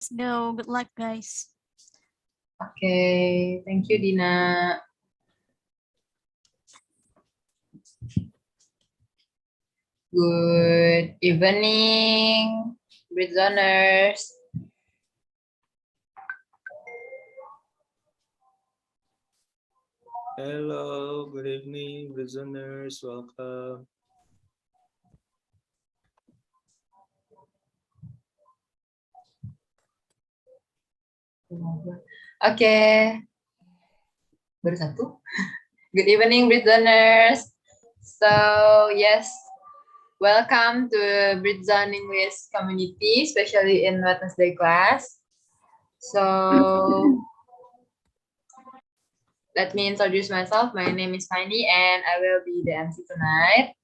Let's go. Good luck, guys. Okay, thank you, Dina. Good evening, Bridgers. Hello, good evening, listeners. Welcome. Okay, baru satu. Good evening, Bridgers. So yes, welcome to Bridgezone English community, especially in Wednesday class. So let me introduce myself. My name is Fanny and I will be the MC tonight.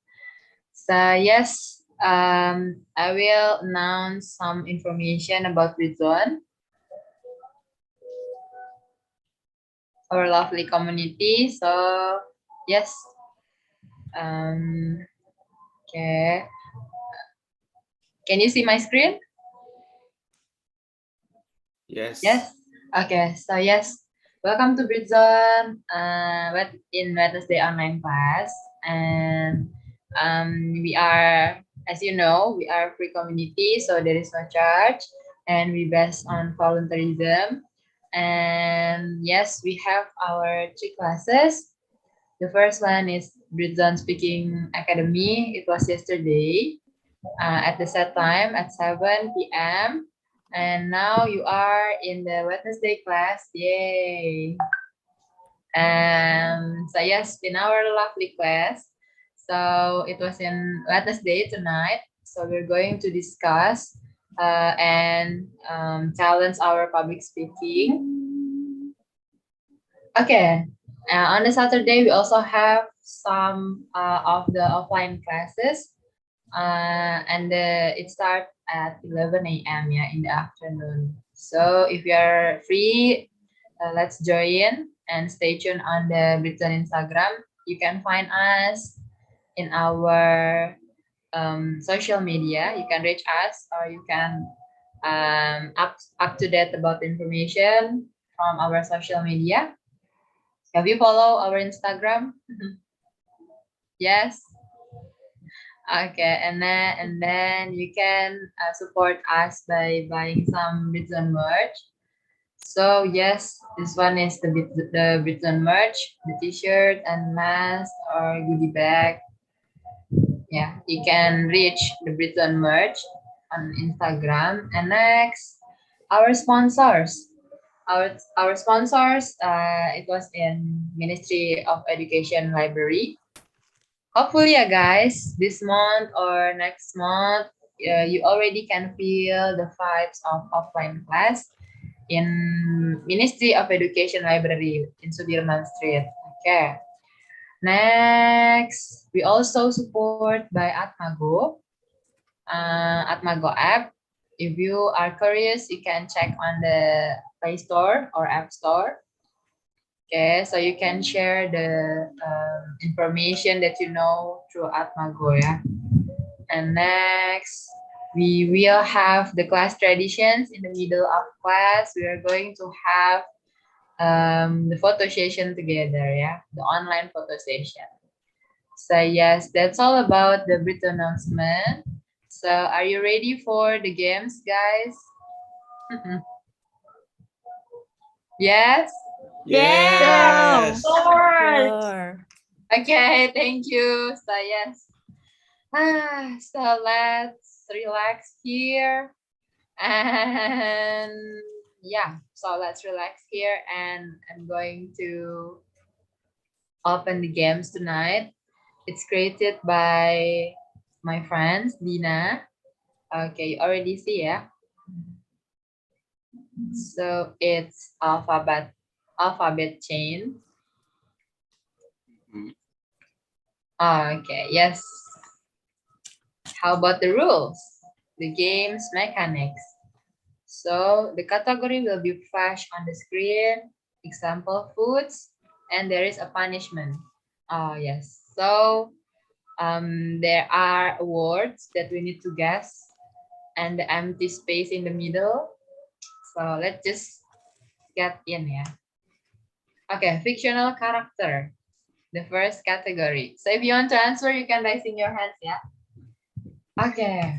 So yes, I will announce some information about Bridgezone, our lovely community. So yes, okay. Can you see my screen? Yes. Yes. Okay. So yes, welcome to Bridgezone. In Wednesday online class, and we are, as you know, we are a free community, so there is no charge, and we based on volunteerism. And yes, we have our 3 classes. The first one is Bridgezone Speaking Academy. It was yesterday at the set time at 7 p.m. And now you are in the Wednesday class. Yay! And so yes, in our lovely class. So it was in Wednesday tonight. So we're going to discuss and challenge our public speaking. Okay. On the Saturday, we also have some of the offline classes. And it starts at 11 a.m. Yeah, in the afternoon. So if you are free, let's join and stay tuned on the Bridgezone Instagram. You can find us in our social media. You can reach us, or you can up to date about information from our social media. Have you follow our Instagram? Yes. Okay, and then you can support us by buying some Bridgezone merch. So yes, this one is the Bridgezone merch, the T-shirt and mask or goodie bag. Yeah, you can reach the Bridgezone merch on Instagram. And next, our sponsors. Our sponsors. It was in Ministry of Education Library. Hopefully, yeah, guys, this month or next month, you already can feel the vibes of offline class in Ministry of Education Library in Sudirman Street. Okay. Next, we also support by Atmago app. If you are curious, you can check on the Play Store or App Store. Okay, so you can share the information that you know through Atmago, yeah. And next, we will have the class traditions in the middle of class. We are going to have the photo session together, yeah, the online photo session. So yes, that's all about the brief announcement. So are you ready for the games, guys? Yes? Yes. Sure. Okay, thank you. So yes. So let's relax here. And yeah, so let's relax here and I'm going to open the games tonight. It's created by my friends, Dina. Okay, you already see, yeah? So it's alphabet chain. Okay, yes. How about the rules? The game's mechanics. So the category will be flashed on the screen, example foods, and there is a punishment. Oh, yes. So there are words that we need to guess and the empty space in the middle. So let's just get in, yeah. Okay, fictional character, the first category. So if you want to answer, you can raise in your hands, yeah. Okay.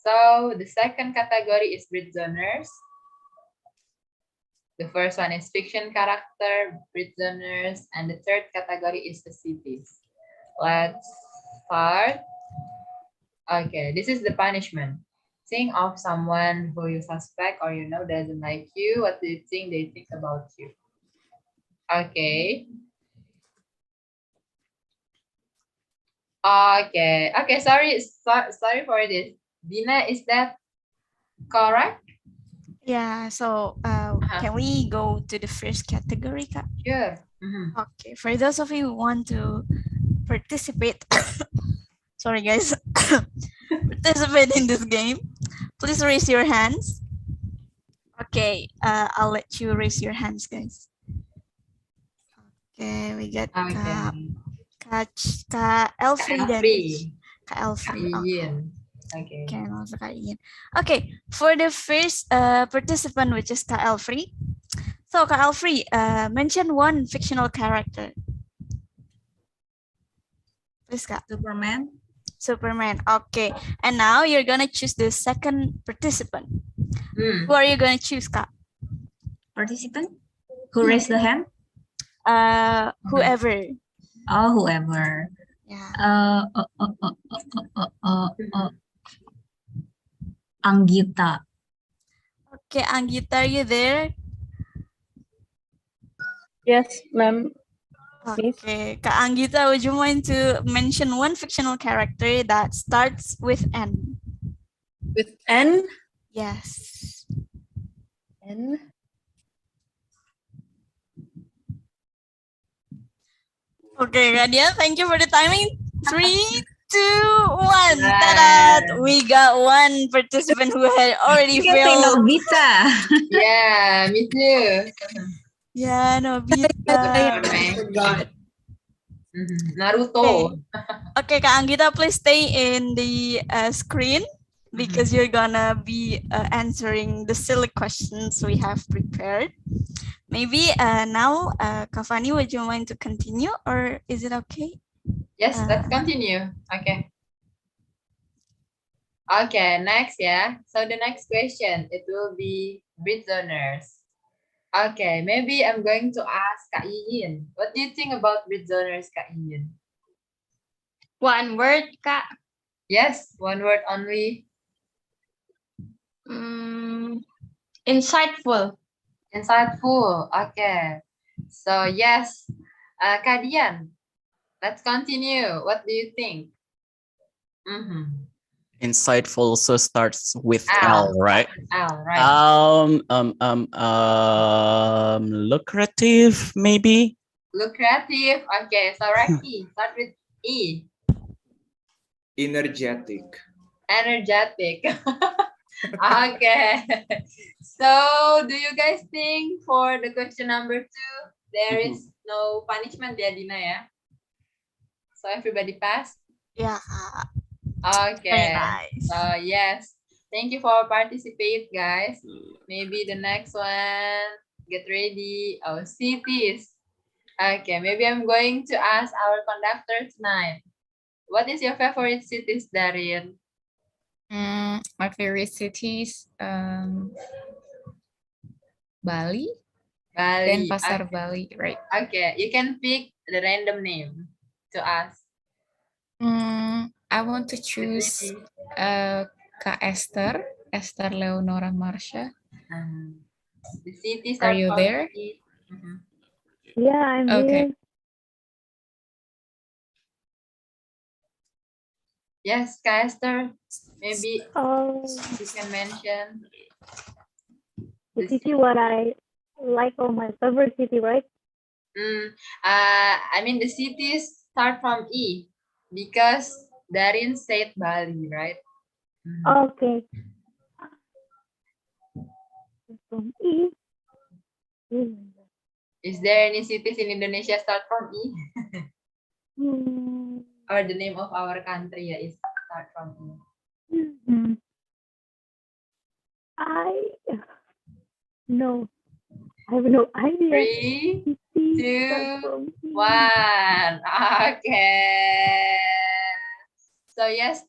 So the second category is bridge zoners. The first one is fiction character, bridge zoners, and the third category is the cities. Let's start. Okay, this is the punishment. Think of someone who you suspect or you know doesn't like you. What do you think they think about you? Okay. Okay, sorry for this. Dina, is that correct? Yeah, so can we go to the first category, Kak? Sure. Okay, for those of you who want to participate, sorry guys, participate in this game, please raise your hands. Okay, I'll let you raise your hands, guys. Okay, we got Okay. Kak Elfri dan Kak Elfri. Ian. Okay. Okay, and also Kak Ian. Okay, for the first participant, which is Kak Elfri. So Kak Elfri, mention one fictional character. Please, Kak. Superman. Okay, and now you're gonna choose the second participant. Who are you gonna choose, Kak? Participant who raised the hand? Whoever. Oh, whoever. Yeah. Anggita. Okay, Anggita, are you there? Yes, ma'am. Okay, Kak Anggita, would you mind to mention one fictional character that starts with N? With N? Yes. N? Okay, Radia, thank you for the timing. 3, 2, 1. Ta-da! We got one participant who had already failed. Nobita. Yeah, me too. Yeah, Nobita. I forgot. Naruto. Okay, Kak Anggita, please stay in the screen because you're gonna be answering the silly questions we have prepared. Maybe now, Kavani, would you mind to continue or is it okay? Yes, let's continue. Okay. Okay, next, yeah. So the next question, it will be bridge zoners. Okay, maybe I'm going to ask Kak Iin. What do you think about bridge zoners, Kak Iin? One word, Kak. Yes, one word only. Insightful. Insightful. Okay. So yes, Kak Dian, let's continue. What do you think? Insightful also starts with L, right? L, right. Lucrative, maybe? Lucrative. Okay, so Raki, start with E. Energetic. Energetic. Okay. So, do you guys think for the question number 2, there is no punishment, ya, Dina, ya? So, everybody passed? Yeah. Okay. Very nice. So, yes. Thank you for participate, guys. Maybe the next one, get ready. Oh, cities. Okay, maybe I'm going to ask our conductor tonight. What is your favorite cities, Daarin? My favorite cities, Bali, Bali. then Pasar Bali, right? Okay, you can pick the random name to ask. I want to choose Kak Esther Leonora Marsha. The cities Are you there? Yeah, I'm here. Yes, Kak Esther, maybe you can mention. The city what I like or my favorite city, right? I mean the cities start from E because Daarin said Bali, right? Okay. From E. Is there any cities in Indonesia start from E? Or the name of our country is start from E? No, I have no idea. 3, Please 2, start from me. 1. Okay. So yes,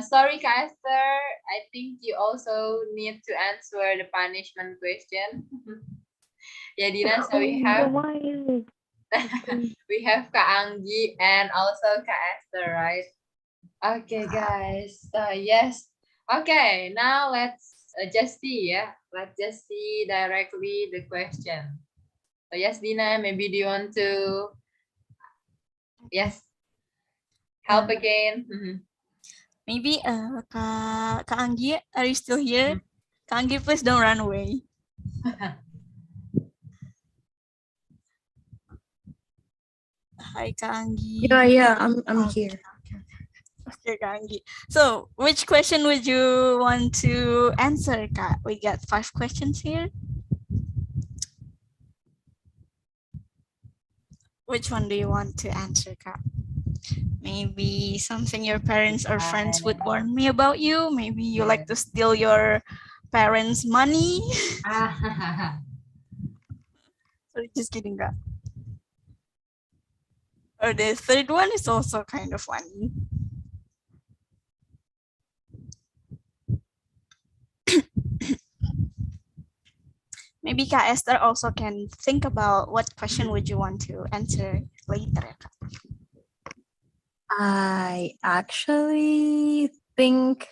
sorry, Kak Esther. I think you also need to answer the punishment question. Yeah, Dina. So we have Don't mind. Okay. we have Kak Anggi and also Kak Esther, right? Okay, guys. Yes. Okay, now let's just see. Yeah, let's just see directly the question. So yes, Dina. Maybe do you want to help again? Maybe Kak Anggi, are you still here? Kak Anggi, please don't run away. Hi, Kak Anggi. Yeah, I'm here. Okay, Kak Anggi. So, which question would you want to answer, Kak? We got 5 questions here. Which one do you want to answer, Kak? Maybe something your parents or friends would warn me about you. Maybe you like to steal your parents' money. Sorry, just kidding, Kak. Or the third one is also kind of funny. Maybe Kak Esther also can think about what question would you want to answer later. I actually think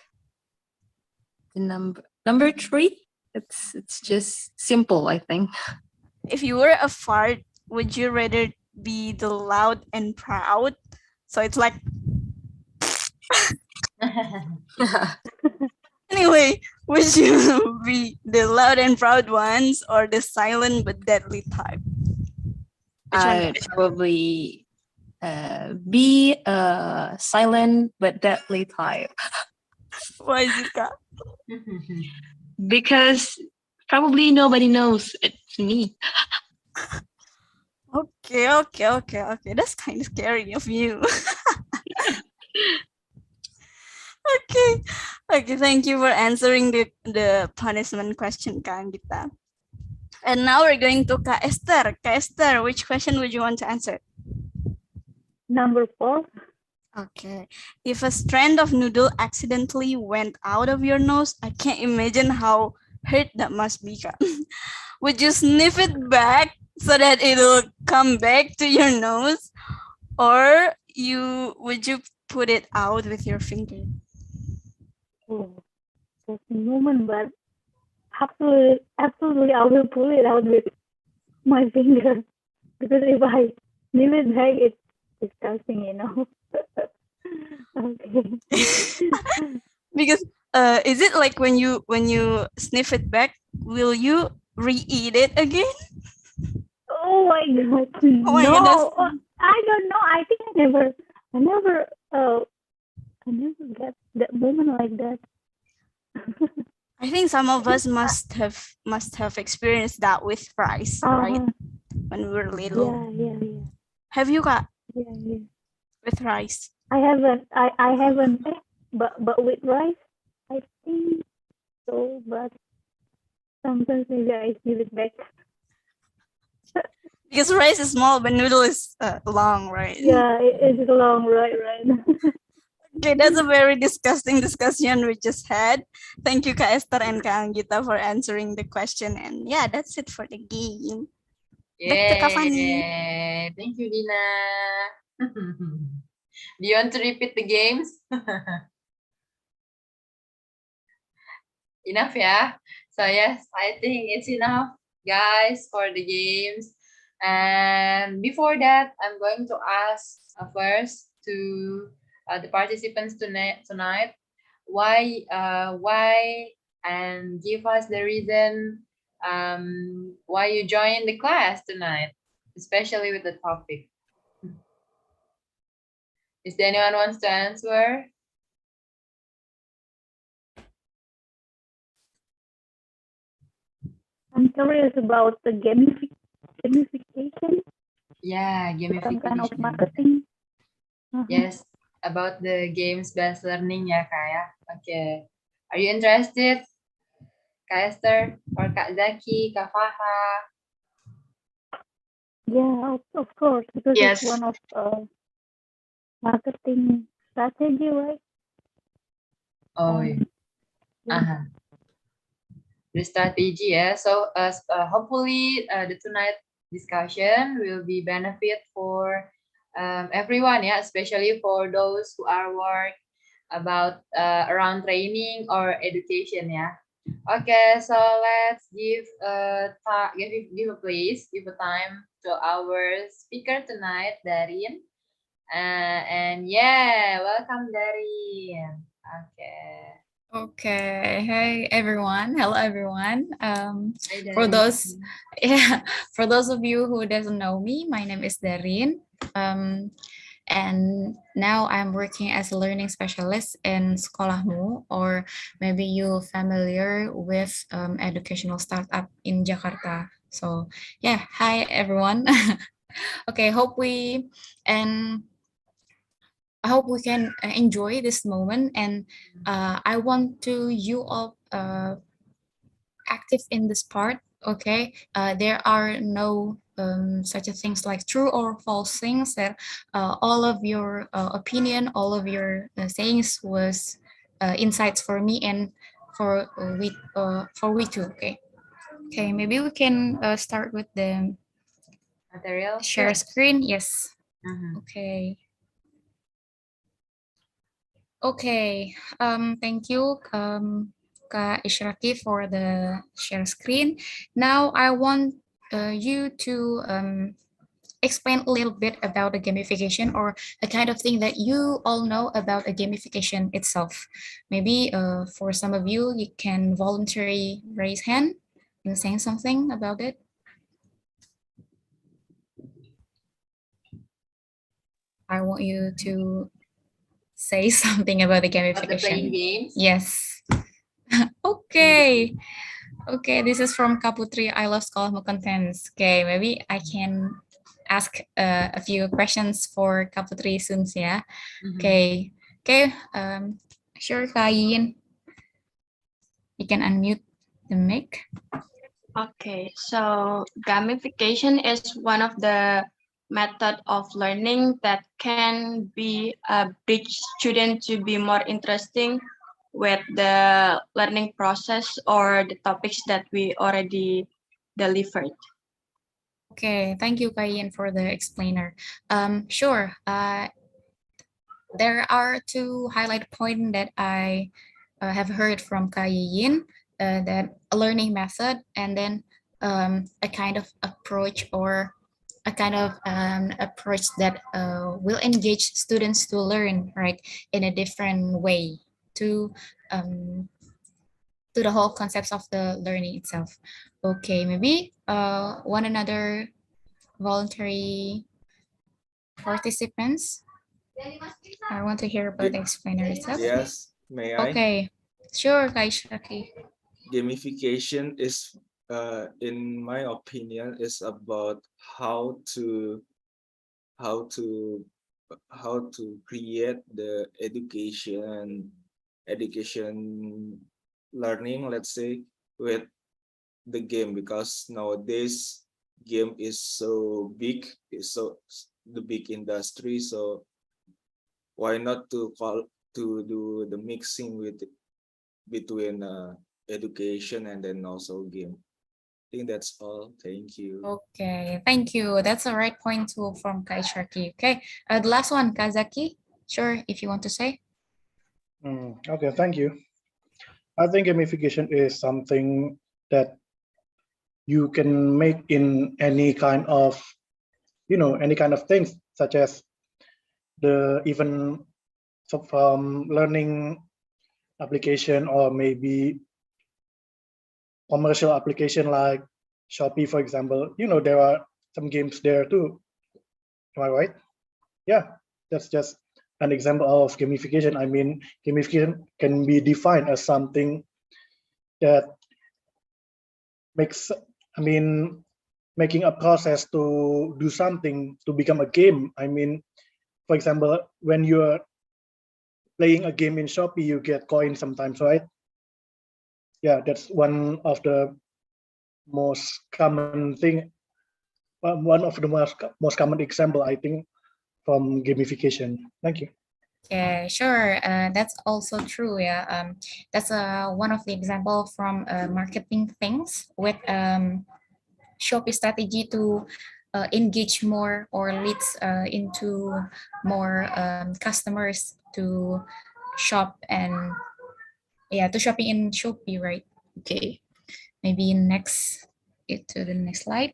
the number 3. It's just simple, I think. If you were a fart, would you rather be the loud and proud? So it's like, anyway, would you be the loud and proud ones or the silent but deadly type? Which one? I'd probably be a silent but deadly type. Why is it, Kak? Because probably nobody knows it's me. Okay. That's kind of scary of you. Okay, thank you for answering the punishment question, Kak Anggita. And now we're going to Kak Esther. Kak Esther, which question would you want to answer? Number 4. Okay. If a strand of noodle accidentally went out of your nose, I can't imagine how hurt that must be, Kak. Would you sniff it back so that it'll come back to your nose? Or would you put it out with your finger? Oh, that's a moment, but absolutely, I will pull it out with my finger because if I sniff it back, it's disgusting, you know. Okay. Because is it like when you sniff it back, will you re-eat it again? Oh my god! Oh my No, goodness. I don't know. I think I never get that moment like that. I think some of us must have experienced that with fries, right? When we were little. Yeah. Have you got Yeah. with rice? I haven't. I haven't. But with rice, I think so. But sometimes maybe I give it back. Because rice is small, but noodle is long, right? Yeah, it's long, right. Okay, that's a very disgusting discussion we just had. Thank you, Kak Esther and Kak Anggita, for answering the question. And yeah, that's it for the game. Back to Kak Fani. Thank you, Dina. Do you want to repeat the games? Enough, yeah? So yes, I think it's enough, guys, for the games. And before that, I'm going to ask first to the participants tonight why and give us the reason why you joined the class tonight, especially with the topic. Is there anyone wants to answer? I'm curious about the gamification. Yeah, Some kind of gamification. marketing. Yes, about the games-based learning ya, Kak ya. Okay. Are you interested, Kak Esther or Kak Zaki, Kak Farah? Yeah, of course, because Yes. it's one of marketing strategy, right? Oh, yeah. Yeah. The strategy, yeah. So hopefully the tonight discussion will be benefit for everyone, yeah, especially for those who are work about around training or education, yeah. Okay, so let's give give a place, give a time to our speaker tonight, Daarin. And yeah, welcome, Daarin. Okay. Okay. Hey everyone. Hello everyone. Hi, For Daarin. those for those of you who doesn't know me, my name is Daarin. And now I'm working as a learning specialist in Sekolah.mu, or maybe you're familiar with educational startup in Jakarta. So yeah, hi everyone. Okay, I hope we can enjoy this moment, and I want to you all active in this part. Okay, there are no such a things like true or false things. That all of your opinion, all of your sayings was insights for me and for we too. Okay, maybe we can start with the Material. share screen. Yes. Mhm. Okay. Okay, thank you, Kak Ishraki, for the share screen. Now I want you to explain a little bit about the gamification, or a kind of thing that you all know about a gamification itself. Maybe for some of you, you can voluntarily raise hand and saying something about it. I want you to say something about the About the gamification. playing games. Yes. Okay. Okay, this is from Kaputri. I love Sekolah.mu contents. Okay, maybe I can ask a few questions for Kaputri soon, yeah. Okay, sure, Kain. You can unmute the mic. Okay, so gamification is one of the method of learning that can be a bridge student to be more interesting with the learning process or the topics that we already delivered. Okay, thank you, Kain, for the explainer. Sure. There are two highlight points that I have heard from Kayin, that a learning method, and then a kind of approach, or a kind of approach that will engage students to learn, right, in a different way to the whole concepts of the learning itself. Okay, maybe one another voluntary participants. I want to hear about the explainer itself. Yes, may I? Okay, sure, Kaishaki. Gamification is, in my opinion, is about how to create the education learning, let's say, with the game, because nowadays game is so big, is so the big industry. So why not to do the mixing between education and then also game. I think that's all. Thank you. Okay, thank you. That's a right point too from Kaishaki. Okay, the last one, Kazaki. Sure, if you want to say. Okay, thank you. I think gamification is something that you can make in any kind of, any kind of things, such as the even from learning application, or maybe commercial application like Shopee, for example. There are some games there too. Am I right? Yeah, that's just an example of gamification. I mean, gamification can be defined as something that makes, making a process to do something to become a game. I mean, for example, when you're playing a game in Shopee, you get coins sometimes, right? yeah, that's one of the most common thing, one of the most common example, I think, from gamification. Thank you. Yeah, sure. That's also true. Yeah, that's one of the example from marketing things with Shopee strategy to engage more or leads into more customers to shop and yeah, to shopping in Shopee, right? Okay, maybe next it to the next slide.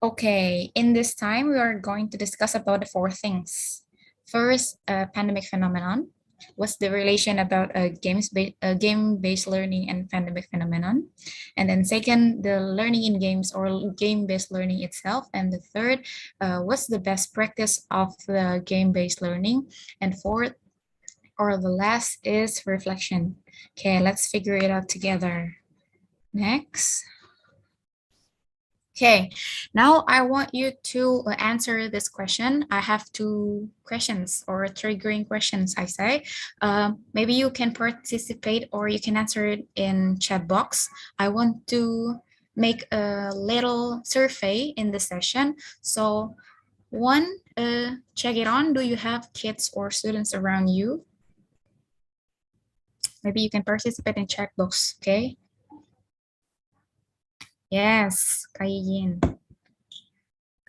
Okay, in this time, we are going to discuss about the four things. First, pandemic phenomenon. What's the relation about game-based learning and pandemic phenomenon? And then second, the learning in games or game-based learning itself. And the third, what's the best practice of the game-based learning? And fourth, or the last is reflection. Okay, let's figure it out together. Next. Okay, now I want you to answer this question. I have two questions or triggering questions, I say. Maybe you can participate or you can answer it in chat box. I want to make a little survey in the session. So one, check it on. Do you have kids or students around you? Maybe you can participate in chat box, okay? Yes, Kayin.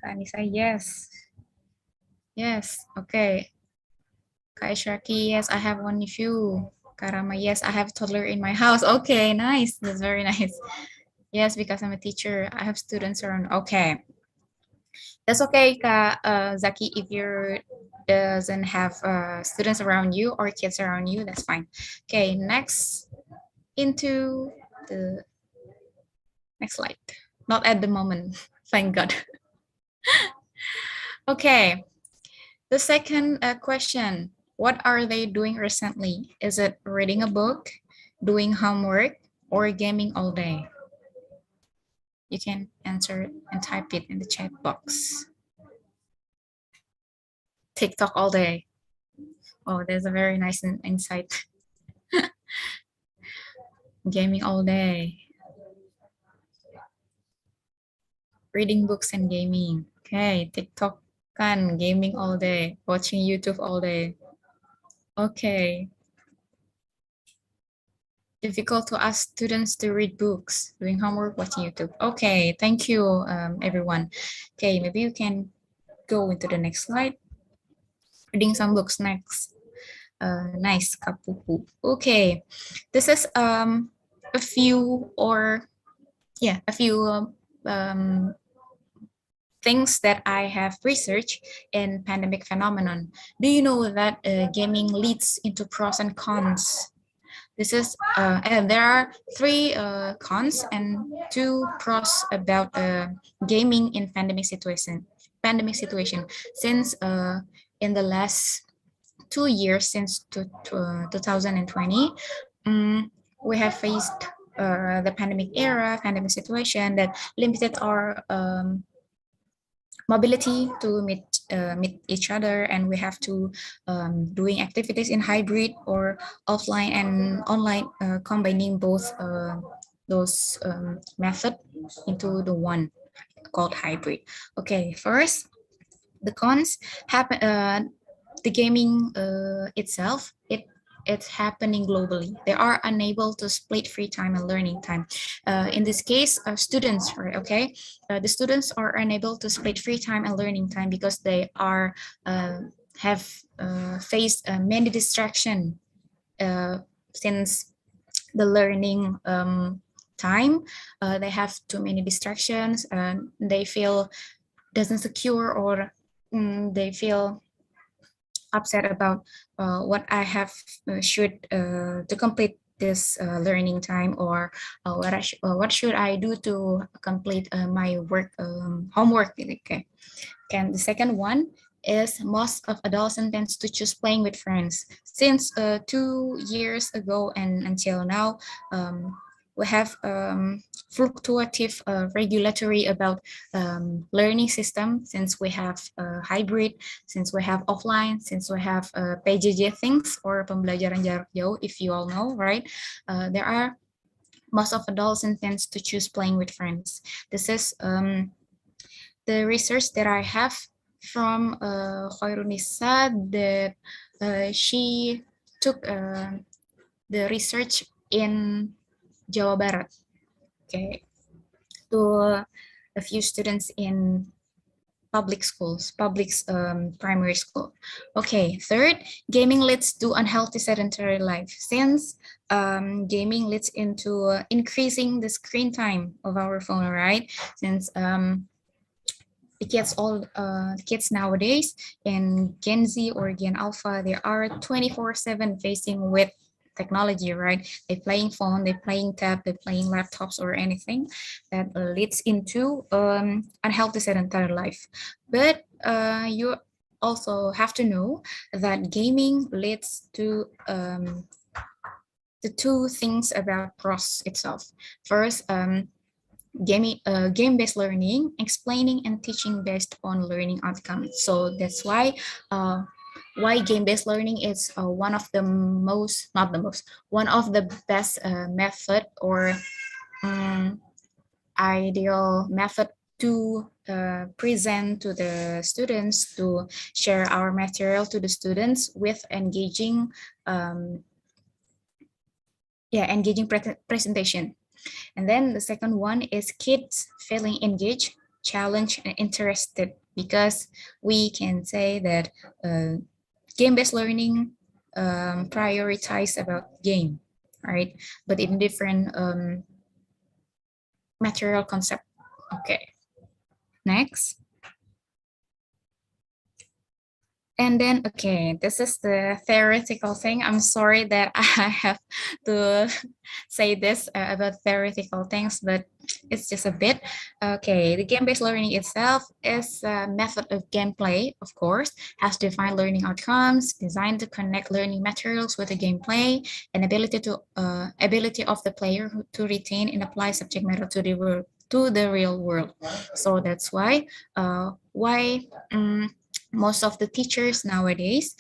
Anissa, yes. Yes, okay. Kak Ishraki, yes, I have one nephew. Karama, yes, I have a toddler in my house. Okay, nice. That's very nice. Yes, because I'm a teacher. I have students around. Okay. That's okay, Kak Zaki, if you doesn't have students around you or kids around you, that's fine. Okay, next into the next slide. Not at the moment, thank God. Okay, the second question, what are they doing recently? Is it reading a book, doing homework, or gaming all day? You can answer and type it in the chat box. TikTok all day. Oh, there's a very nice insight. Gaming all day. Reading books and gaming. Okay, TikTok kan, gaming all day, watching YouTube all day. Okay. Difficult to ask students to read books, doing homework, watching YouTube. Okay, thank you, everyone. Okay, maybe you can go into the next slide. Reading some books next. Nice, kapupu. Okay, this is a few things that I have researched in pandemic phenomenon. Do you know that gaming leads into pros and cons? This is and there are three cons and two pros about gaming in pandemic situation. Since in the last 2 years since 2020, we have faced the pandemic situation that limited our mobility to meet each other, and we have to doing activities in hybrid or offline and online, combining both those method into the one called hybrid. Okay, first the cons happen. The gaming itself, it's happening globally. They are unable to split free time and learning time. In this case, students, right? Okay, the students are unable to split free time and learning time because they are have faced many distraction since the learning time. They have too many distractions, and they feel doesn't secure, or they feel upset about what I have should to complete this learning time, or what should I do to complete my work homework. Okay. And the second one is most of adolescents tends to choose playing with friends. Since 2 years ago and until now, we have fluctuative regulatory about learning system, since we have hybrid, since we have offline, since we have PJJ things, or pembelajaran jarak jauh, if you all know, right? There are most of adolescents tends to choose playing with friends. This is the research that I have from Khairunisa, that she took the research in Jawa Barat, okay, to a few students in public schools, primary school. Okay, third, gaming leads to unhealthy sedentary life, since gaming leads into increasing the screen time of our phone, right? Since the kids nowadays in Gen Z or Gen Alpha, they are 24/7 facing with technology, right? They're playing phone, they're playing tab, they're playing laptops or anything that leads into unhealthy sedentary life. But you also have to know that gaming leads to the two things about pros itself. First, game-based learning, explaining and teaching based on learning outcomes. So that's why game-based learning is one of the most, not the most, one of the best method or ideal method to present to the students, to share our material to the students with engaging presentation. And then the second one is kids feeling engaged, challenged, and interested, because we can say that game-based learning prioritize about game, right? But in different material concept. Okay, next. And then, okay, this is the theoretical thing. I'm sorry that I have to say this about theoretical things, but it's just a bit. Okay, the game-based learning itself is a method of gameplay, of course, has defined learning outcomes, designed to connect learning materials with the gameplay, and ability of the player to retain and apply subject matter to the real world. So that's why most of the teachers nowadays,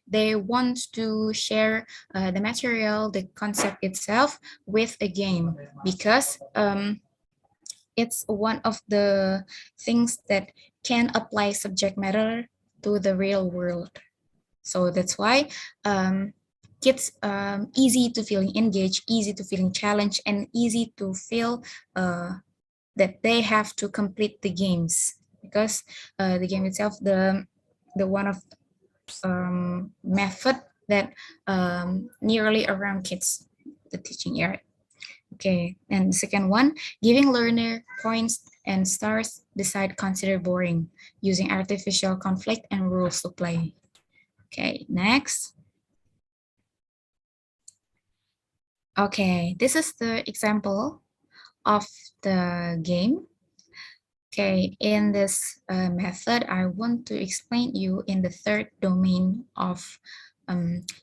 they want to share the material, the concept itself with a game, because it's one of the things that can apply subject matter to the real world. So that's why kids easy to feeling engaged, easy to feeling challenged, and easy to feel that they have to complete the games, because the game itself, the one of method that nearly around kids, the teaching area. Okay, and the second one, giving learner points and stars beside consider boring, using artificial conflict and rules to play. Okay, next. Okay, this is the example of the game. Okay, in this method, I want to explain you in the third domain of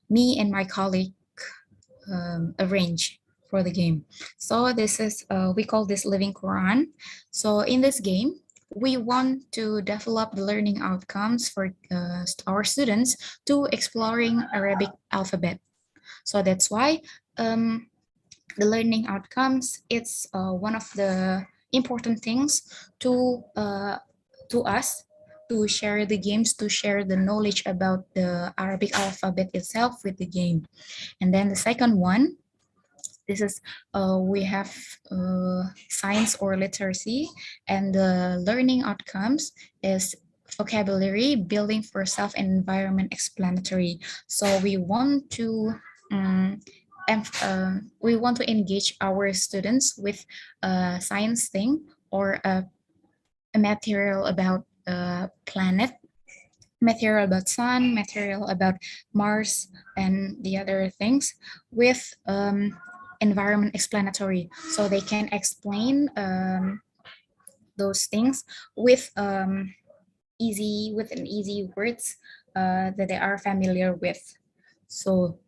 me and my colleague arrange for the game. So this is, we call this Living Quran. So in this game, we want to develop the learning outcomes for our students to exploring Arabic alphabet. So that's why the learning outcomes, it's one of the important things to us, to share the games, to share the knowledge about the Arabic alphabet itself with the game. And then the second one, this is we have science or literacy, and the learning outcomes is vocabulary, building for self and environment explanatory. So we want to engage our students with a science thing, or a material about planet, material about sun, material about Mars, and the other things with environment explanatory. So they can explain those things with easy words that they are familiar with. So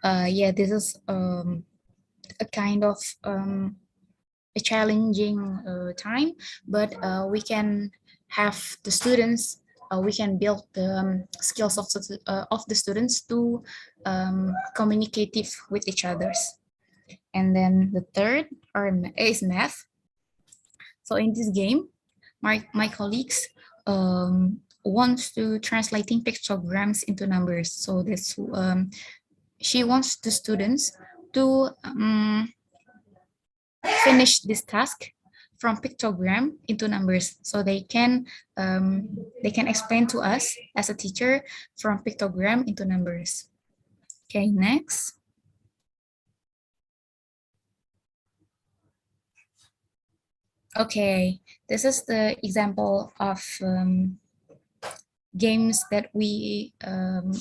yeah, this is a kind of a challenging time, but we can have the students, we can build the skills of the students to communicative with each others. And then the third is math. So in this game, my colleagues wants to translating pictograms into numbers. So that's she wants the students to finish this task from pictogram into numbers, so they can explain to us as a teacher from pictogram into numbers. Okay, next. Okay, this is the example of games that we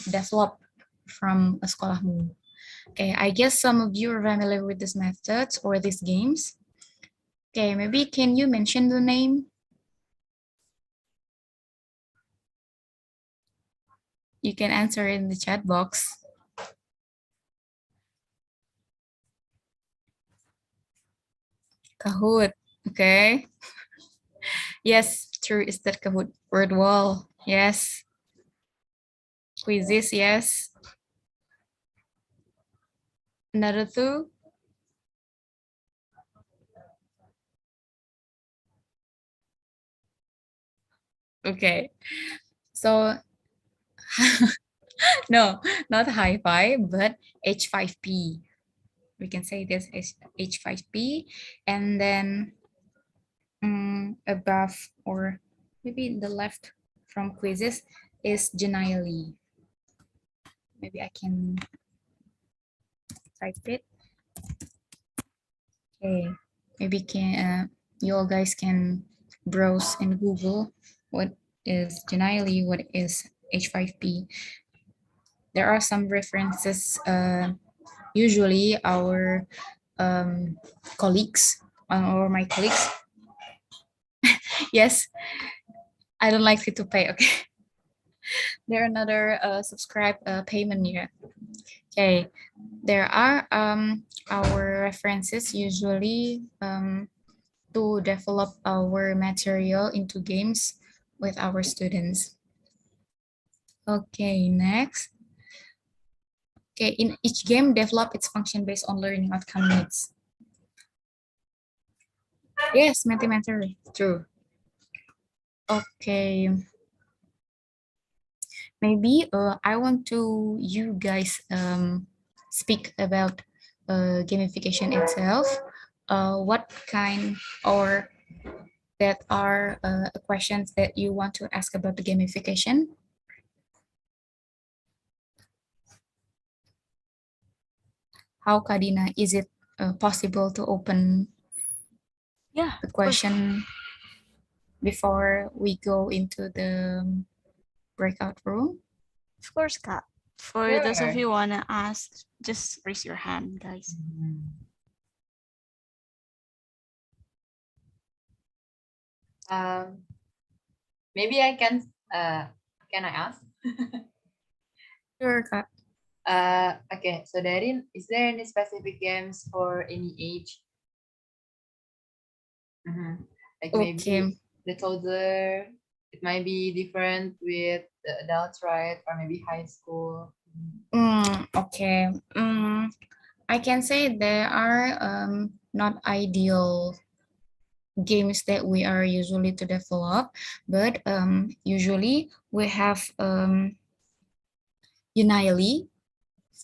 develop from Sekolah.mu. Okay, I guess some of you are familiar with these methods or these games. Okay, maybe can you mention the name? You can answer in the chat box. Kahoot, okay. Yes, true, is that Kahoot? Word wall, yes. Quizzes, yes. Another two? Okay, so no, not hi-fi, but H5P. We can say this is H5P, and then above or maybe the left from quizzes is Genially. Maybe I can type it. Okay, maybe can you all guys can browse in Google what is Genially, what is H5P. There are some references. Usually our colleagues or my colleagues. Yes, I don't like to pay. Okay, there are another subscribe payment here. Okay, there are our references usually to develop our material into games with our students. Okay, next. Okay, in each game, develop its function based on learning outcome needs. Yes, mathematically, true. Okay. Maybe I want to you guys speak about gamification itself. What kind or that are questions that you want to ask about the gamification? How, Kadina, is it possible to open the question before we go into the breakout room? Of course, Kat. For those of you who want to ask, just raise your hand, guys. Maybe I can I ask? Sure, Kak. Okay, so Daarin, is there any specific games for any age? Like maybe the toddler, it might be different with the adults, right? Or maybe high school. Okay. I can say there are not ideal games that we are usually to develop, but usually we have Unili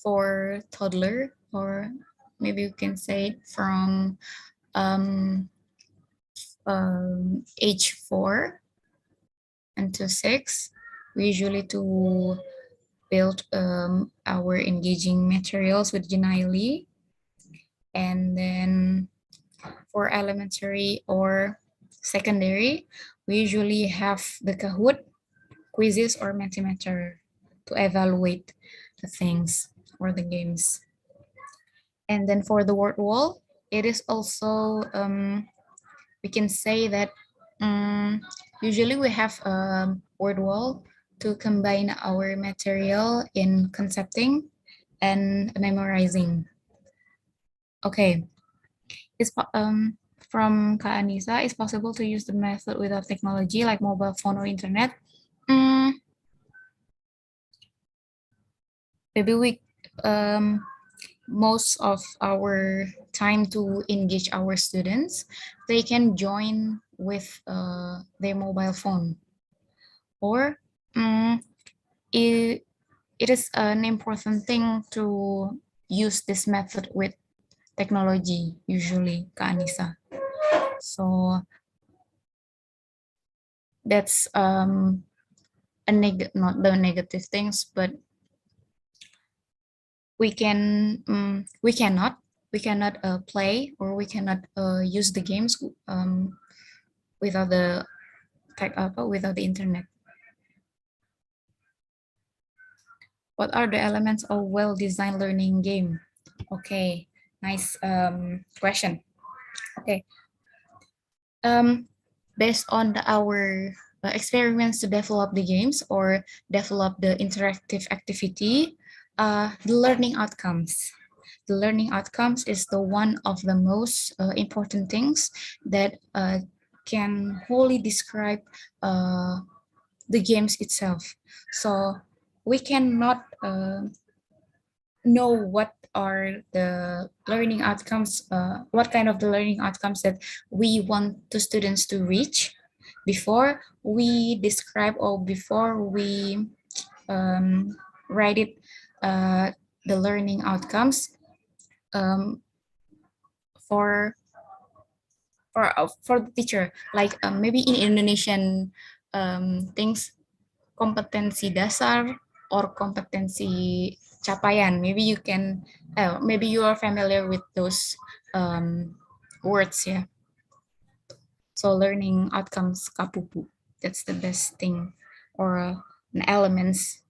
for toddler, or maybe you can say from age 4 until 6. We usually to build our engaging materials with Unili. And then for elementary or secondary, we usually have the Kahoot, quizzes, or Mentimeter to evaluate the things or the games. And then for the word wall, it is also, we can say that usually we have a word wall to combine our material in concepting and memorizing. Okay, from Kak Anissa, it's possible to use the method without technology like mobile phone or internet. Maybe we most of our time to engage our students, they can join with their mobile phone, or it is an important thing to use this method with technology usually, Kak Anissa. So that's not the negative things, but we cannot play, or we cannot use the games without the without the internet. What are the elements of well-designed learning game? Okay, nice question. Okay, based on our experiments to develop the games or develop the interactive activity, the learning outcomes. The learning outcomes is the one of the most important things that can wholly describe the games itself. So we cannot know what are the learning outcomes, what kind of the learning outcomes that we want the students to reach before we describe or before we write it, the learning outcomes for the teacher, like maybe in Indonesian things, kompetensi dasar or kompetensi capaian. Maybe you can, maybe you are familiar with those words, yeah. So learning outcomes kapupu, that's the best thing, or an elements,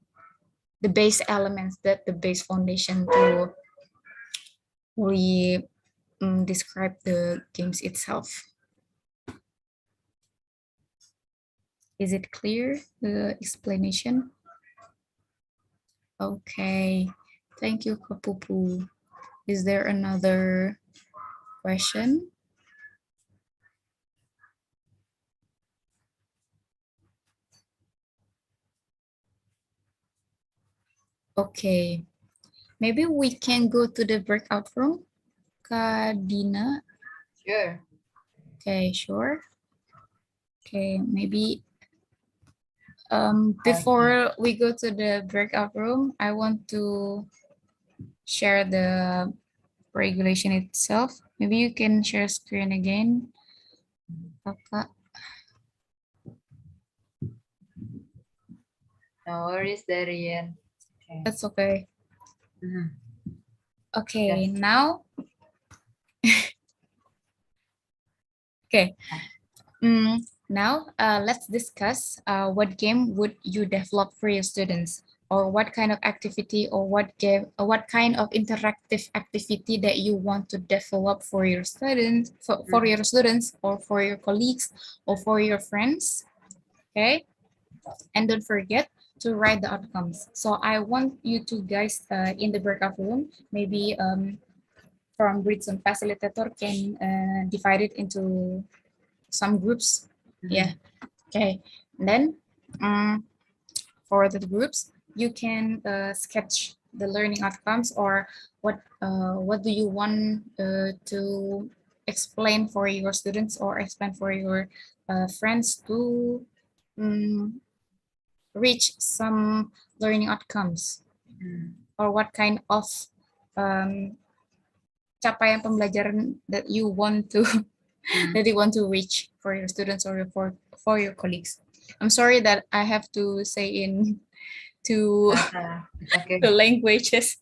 the base elements, that the base foundation to really describe the games itself. Is it clear, the explanation? Okay, thank you, Kapupu. Is there another question? Okay, maybe we can go to the breakout room, Kadina. Sure. Okay, sure. Okay, maybe before we go to the breakout room, I want to share the regulation itself. Maybe you can share screen again, Kakak. No worries, Daarin. Okay. That's okay. Mhm. Okay, Yes. now. Okay. Now let's discuss what game would you develop for your students, or what kind of activity, or what game, or what kind of interactive activity that you want to develop for your students, for your students, or for your colleagues, or for your friends. Okay, and don't forget to write the outcomes. So I want you to guys in the breakout room, maybe from Bridson facilitator can divide it into some groups. Yeah. Okay. And then for the groups, you can sketch the learning outcomes, or what do you want to explain for your students, or explain for your friends to reach some learning outcomes, or what kind of capaian pembelajaran that you want to that you want to reach for your students, or for your colleagues. I'm sorry that I have to say in two Okay. the languages.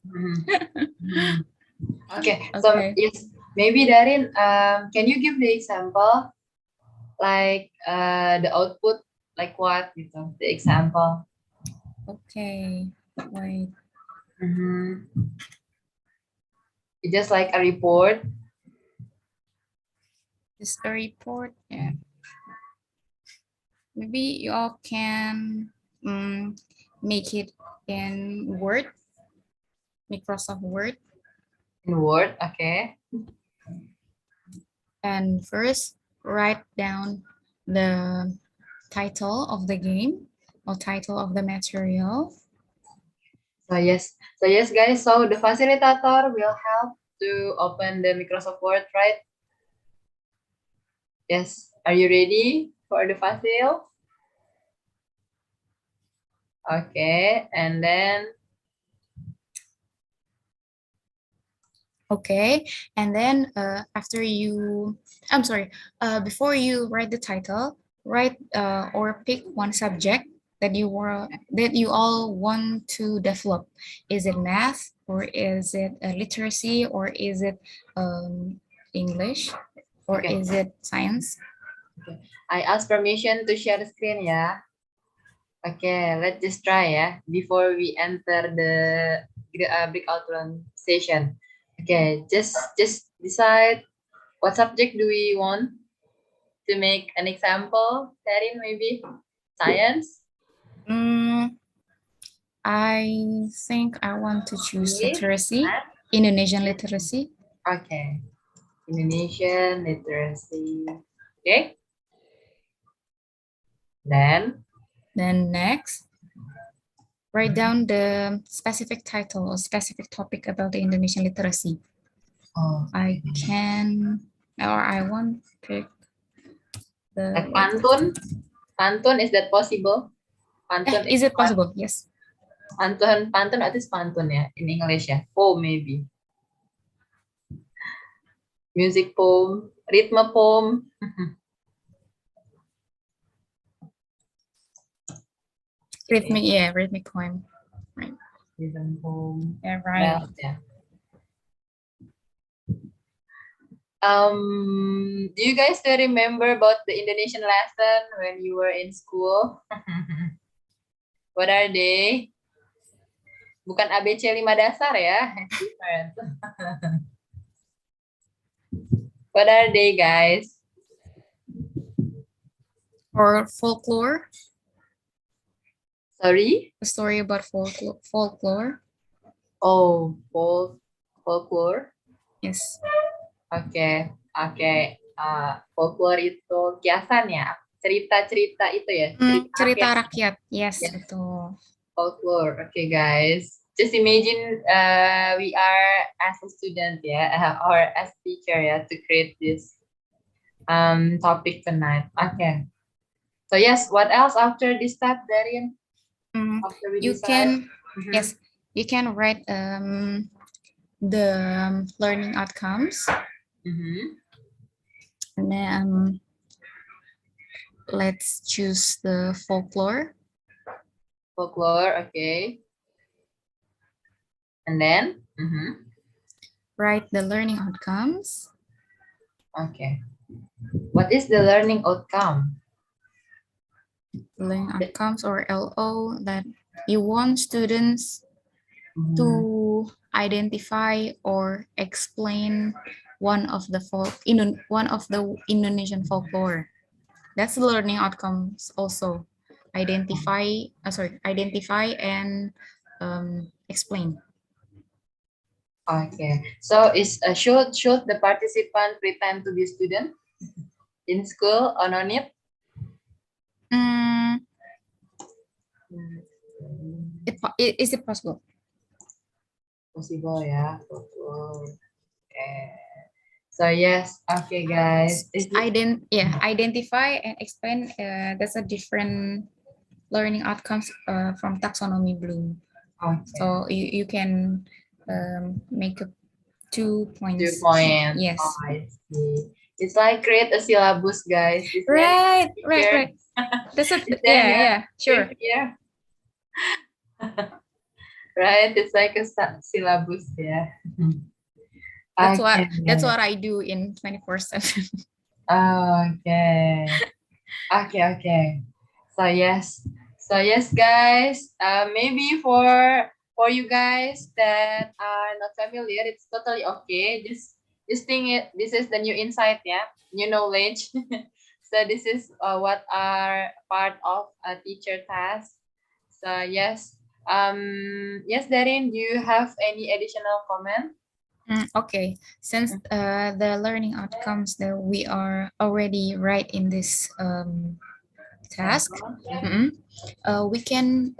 Okay. So yes, maybe Daarin, can you give the example, like the output, like what, the example? Okay, wait. It's just like a report. Just a report, yeah. Maybe you all can make it in Word. Microsoft Word. In Word, okay. And first, write down the title of the game or title of the material. So yes, guys. So the facilitator will help to open the Microsoft Word, right? Yes. Are you ready for the facil? Okay, and then. Okay, and then before you write the title, write or pick one subject that you all want to develop. Is it math, or is it literacy, or is it English, or Okay. is it science? Okay. I ask permission to share the screen, yeah. Okay, let's just try, yeah, before we enter the breakout room session. Okay, just decide what subject do we want to make an example. Daarin, maybe science. I think I want to choose English, literacy, math. Indonesian literacy. Okay, Indonesian literacy. Okay. Then Next, write down the specific title or specific topic about the Indonesian literacy. I want to pick the like pantun. Pantun, is that possible? Pantun is it possible? Yes. Pantun at least pantun ya in English ya. Poem maybe. Music poem, rhythm poem. Rhythmic poem. Right. Rhythm poem. Yeah, right. Well, yeah. Do you guys still remember about the Indonesian lesson when you were in school? What are they? Bukan ABC 5 dasar ya. It's different. What are they, guys? Or folklore. Sorry? A story about folklore. Oh, folklore. Yes. Oke. Folklore itu kiasan ya, cerita-cerita itu ya. Cerita rakyat. Yes, betul. Folklore. Okay, guys. Just imagine we are as a student, yeah, or as teacher, yeah, to create this topic tonight. Okay. So yes, what else after this step, Daarin? You can yes, you can write the learning outcomes. And then let's choose the folklore. Folklore, okay. And then write the learning outcomes. Okay. What is the learning outcome? Learning outcomes, or LO, that you want students to identify or explain one of the Indonesian folklore. That's the learning outcomes also. Identify and explain. Okay. So should the participant pretend to be a student in school or no need? Is it possible? Possible, yeah. Okay. So yes, okay, guys. Identify and explain. That's a different learning outcomes from taxonomy Bloom. Okay. So you can make 2 points. 2 points. Yes. Oh, I see. It's like create a syllabus, guys. Right. That's a sure. Yeah. Right, it's like a syllabus, yeah. That's what I do in 24/7. Okay. So yes, guys. Maybe for you guys that are not familiar, it's totally okay. Just think it. This is the new insight, yeah, new knowledge. So this is what are part of a teacher task. So yes, Yes, Daarin, do you have any additional comment? Okay, since the learning outcomes that we are already right in this task, we can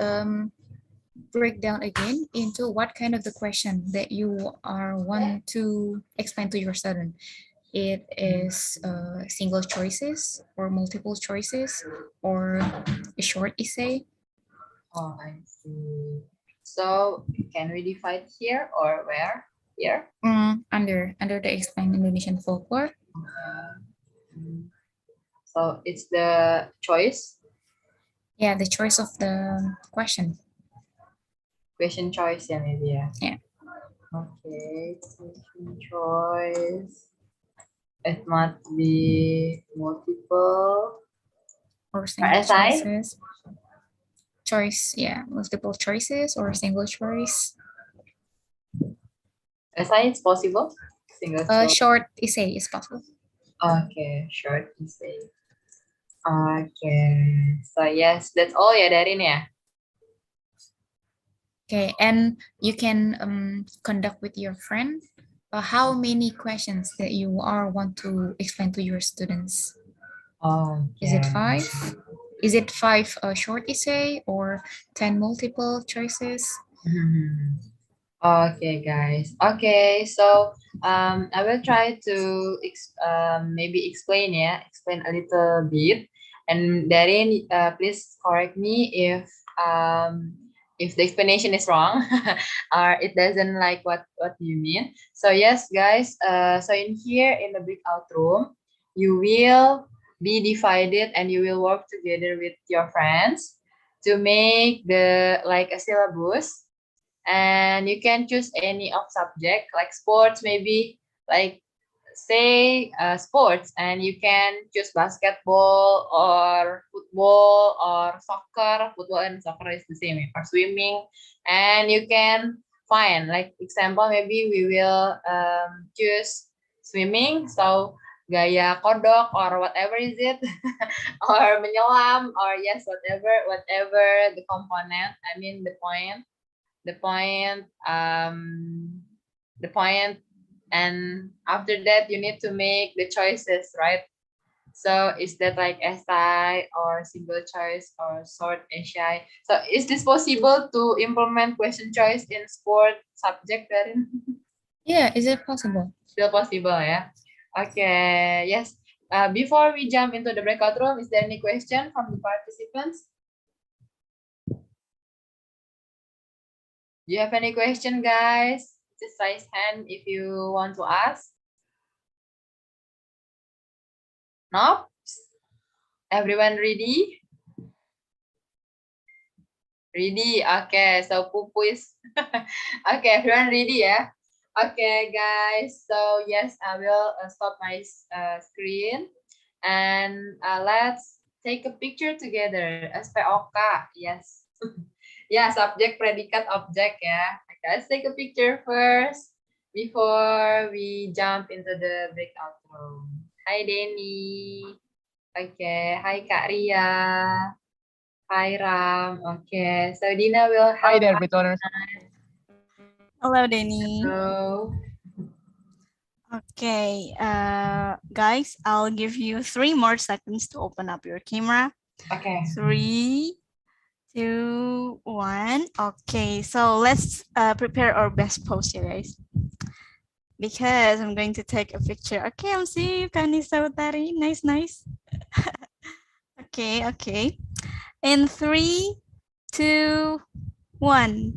break down again into what kind of the question that you are want to explain to your student. It is single choices or multiple choices or a short essay. Oh, I see. So can we divide here or where? Here? Under the explain Indonesian folklore. So it's the choice. Yeah, the choice of the question. Question choice, yeah, maybe, yeah. Yeah. Okay, question choice. It must be multiple Or single essay. choices. Choice, yeah, multiple choices or single choice. Essay is possible. Single choice. Short essay is possible. Okay, short essay. Okay, so yes, that's all ya Daarin ya. Okay, and you can conduct with your friend. How many questions that you are want to explain to your students? Is it 5? Is it 5 short essay or 10 multiple choices? Okay, guys. Okay, so I will try to maybe explain a little bit, and Daarin, please correct me if the explanation is wrong or it doesn't like what you mean. So yes, guys. So in here in the breakout room, you will be divided and you will work together with your friends to make a syllabus, and you can choose any of subject like sports, maybe like say sports, and you can choose basketball or football or soccer. Football and soccer is the same, or swimming, and you can find like example, maybe we will choose swimming, so gaya kodok or whatever is it or menyelam, or yes, whatever the component, I mean the point, the point the point and after that you need to make the choices, right? So is that like SI or single choice or short essay? So is this possible to implement question choice in sport subject, Daarin? Yeah, is it possible? Still possible, yeah. Okay, yes. Before we jump into the breakout room, is there any question from the participants? Do you have any question, guys? Just raise hand if you want to ask. Nope. Everyone ready? Ready. Okay, so Pupu is okay, everyone ready, yeah? Okay, guys. So yes, I will stop my screen, and let's take a picture together. SPOK, yes. Yeah, subject, predicate, object, yeah. Okay, let's take a picture first before we jump into the breakout room. Hi, Denny. Okay, hi Kak Ria. Hi Ram. Okay, so Dina will help. Hi there, Betoners. Hello, Denny. Hello. Okay, guys, I'll give you 3 more seconds to open up your camera. Okay. 3, 2, 1. Okay, so let's prepare our best pose here, guys. Because I'm going to take a picture. Okay, I'm seeing you, Kanisa Utari. Nice, nice. Okay. In 3, 2, 1.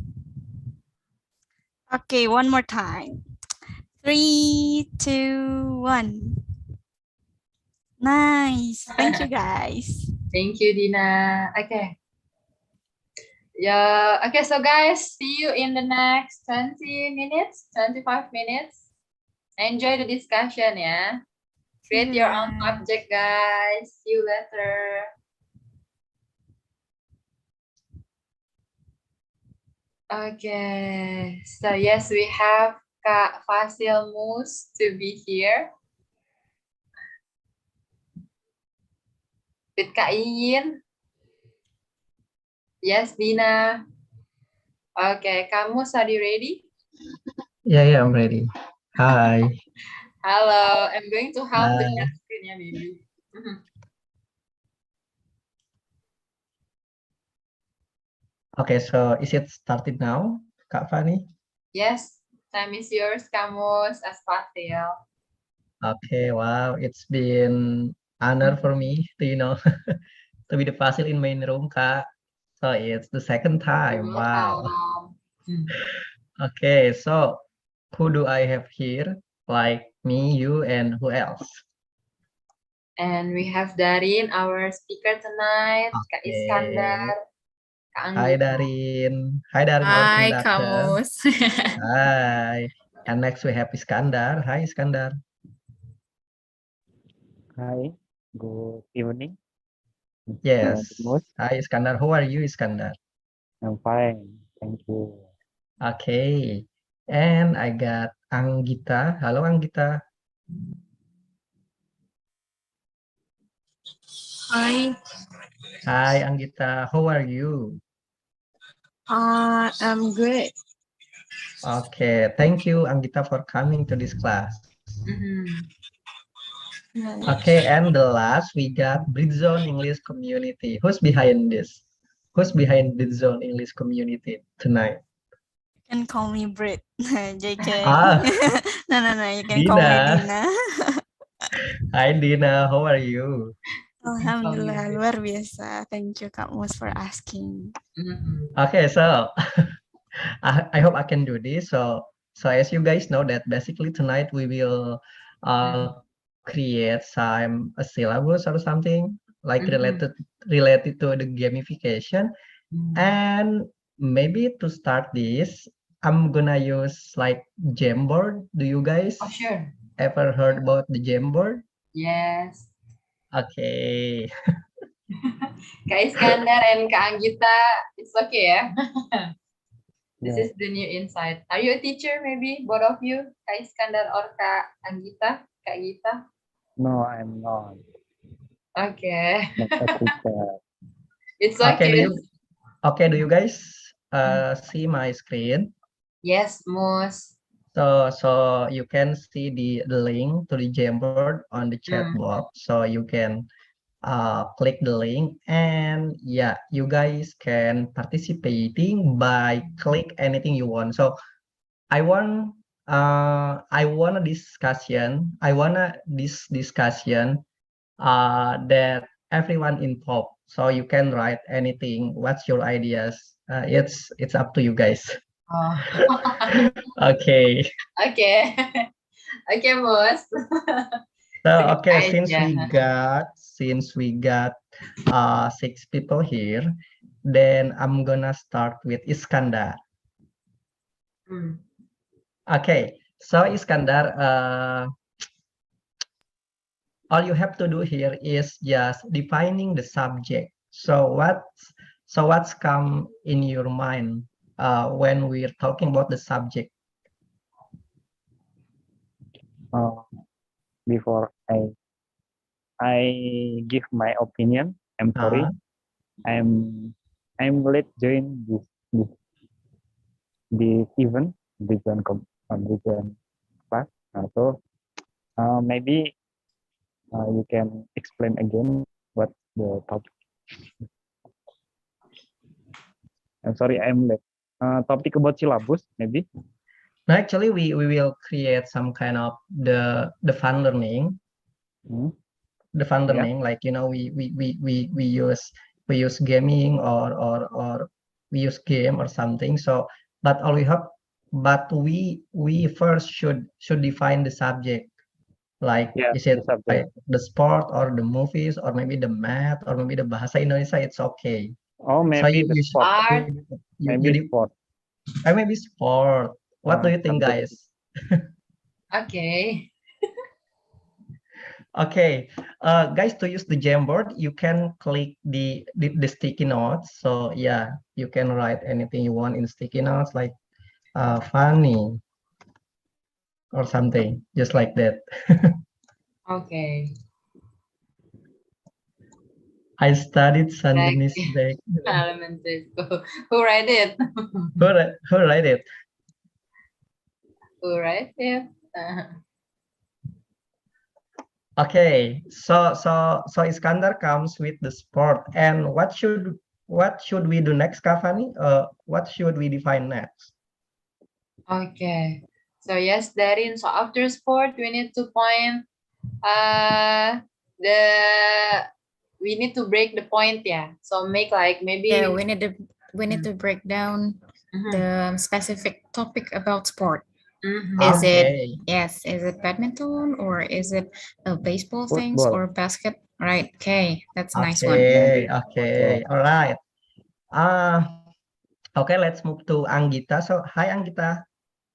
Okay, one more time. 3, 2, 1. Nice. Thank you, guys. Thank you, Dina. Okay. Yeah. Okay, so guys, see you in the next 20 minutes, 25 minutes. Enjoy the discussion, yeah. Create your own subject, guys. See you later. Okay. So yes, we have Kak Fasil Mus to be here. With Kak Iyin. Yes, Dina. Okay, Kamus, are you ready? Yeah, I'm ready. Hi. Hello, I'm going to help the Hi. screen, yeah, maybe. Okay, so is it started now, Kak Fani? Yes, time is yours, Kamus, as Patil. Okay, wow, it's been honor for me to, to be the facil in main room, Kak. So it's the second You're time. Wow. welcome. Okay, so who do I have here? Like me, you, and who else? And we have Daarin, our speaker tonight, Kak Okay. Iskandar, Kak Hi, Anggita. Darin. Hi, Darin, our Hi, conductor. Kamus. Hi. And next we have Iskandar. Hi, Iskandar. Hi, good evening. Yes. Most, Hi, Iskandar. How are you, Iskandar? I'm fine. Thank you. Okay. And I got Anggita. Halo, Anggita. Hi, Hi, Anggita. How are you? I'm good. Okay. Thank you, Anggita, for coming to this class. Okay. And the last, we got Bridgezone English Community. Who's behind this? Who's behind Bridgezone English Community tonight? You can call me Brit. JK. Ah, No. You can call me Dina. Dina. Hi, Dina. How are you? Alhamdulillah, luar biasa. Thank you, Kak Mus, for asking. Okay, so I hope I can do this. So as you guys know that basically tonight we will create some a syllabus or something like related to the gamification. And maybe to start this, I'm gonna use like Jamboard. Do you guys Oh, sure. ever heard about the Jamboard? Yes. Okay. Kak Iskandar and Kak Anggita, it's okay, yeah? This Yeah. is the new insight. Are you a teacher, maybe, both of you? Kak Iskandar or Kak Anggita? Kak Gita? No, I'm not. Okay. Not a teacher. It's Okay, okay. do you guys see my screen? Yes, Mus. So you can see the link to the Jamboard on the chat box. So you can click the link, and yeah, you guys can participating by click anything you want. So I want a discussion. I want this discussion that everyone involved. So you can write anything. What's your ideas? It's up to you guys. Oh. Okay. Okay. Okay, Mus. So okay, Guys, since yeah. we got 6 people here, then I'm gonna start with Iskandar. Okay, so Iskandar, all you have to do here is just defining the subject. So what's come in your mind when we're talking about the subject? Before I give my opinion, I'm sorry. I'm late join this event, this class. So maybe you can explain again what the topic. I'm sorry, I'm late. Topic about syllabus, maybe. No, actually, we will create some kind of the fun learning. The fun learning, like we use gaming or we use game or something. So, but we first should define the subject. Like, is it like the sport or the movies or maybe the math or maybe the bahasa Indonesia? It's okay. Oh, maybe so the sport. Maybe sport. Maybe sport. What do you think, guys? Okay. Okay, guys, to use the Jamboard, you can click the sticky notes. So yeah, you can write anything you want in sticky notes, like funny or something, just like that. Okay. I studied Back Sandinese in back. elementary school. Who write it? Who write it? Who write it? Okay, so Iskandar comes with the sport, and what should we do next, Kavani? What should we define next? Okay. So yes, Daarin. So after sport, we need to point the we need to break the point, yeah. So make like maybe Yeah, we need to break down Mhm. the specific topic about sport. Mhm. Is it Okay. yes? Is it badminton or is it baseball things Football. or basket? Right. Okay, that's a nice one. Okay, Yeah. okay, all right. Okay, let's move to Anggita. So, hi Anggita.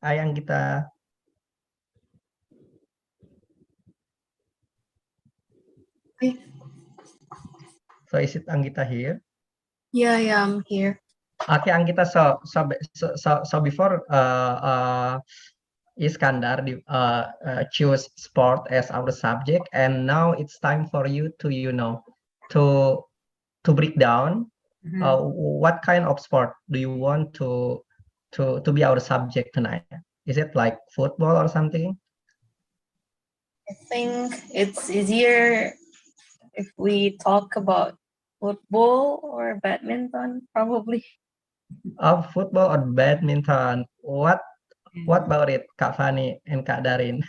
Hi Anggita. So, is it Anggita here? Yeah, I'm here. Okay, Anggita. So before Iskandar choose sport as our subject, and now it's time for you to to break down what kind of sport do you want to be our subject tonight? Is it like football or something? I think it's easier if we talk about football or badminton, probably. Football or badminton? What about it, Kak Fani and Kak Daarin?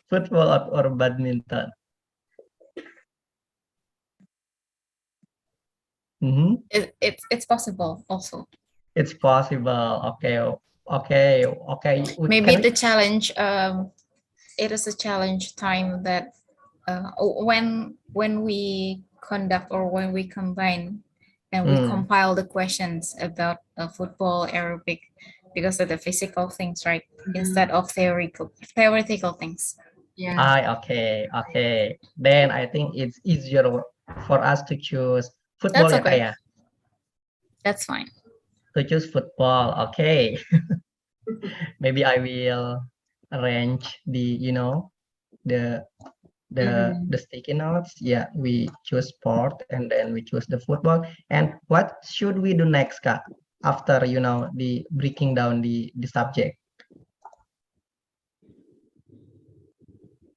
Football or badminton? Mm-hmm. It's possible also. It's possible. Okay. Maybe the challenge. It is a challenge time that when we conduct or when we combine and we compile the questions about football, aerobic, because of the physical things, right? Instead of theoretical things. Yeah. Okay. Then I think it's easier for us to choose football. That's Ya, Kak, okay. ya? That's fine. To choose football. Okay. Maybe I will arrange the the sticky notes. Yeah, we choose sport and then we choose the football. And what should we do next, Kak? After the breaking down the subject.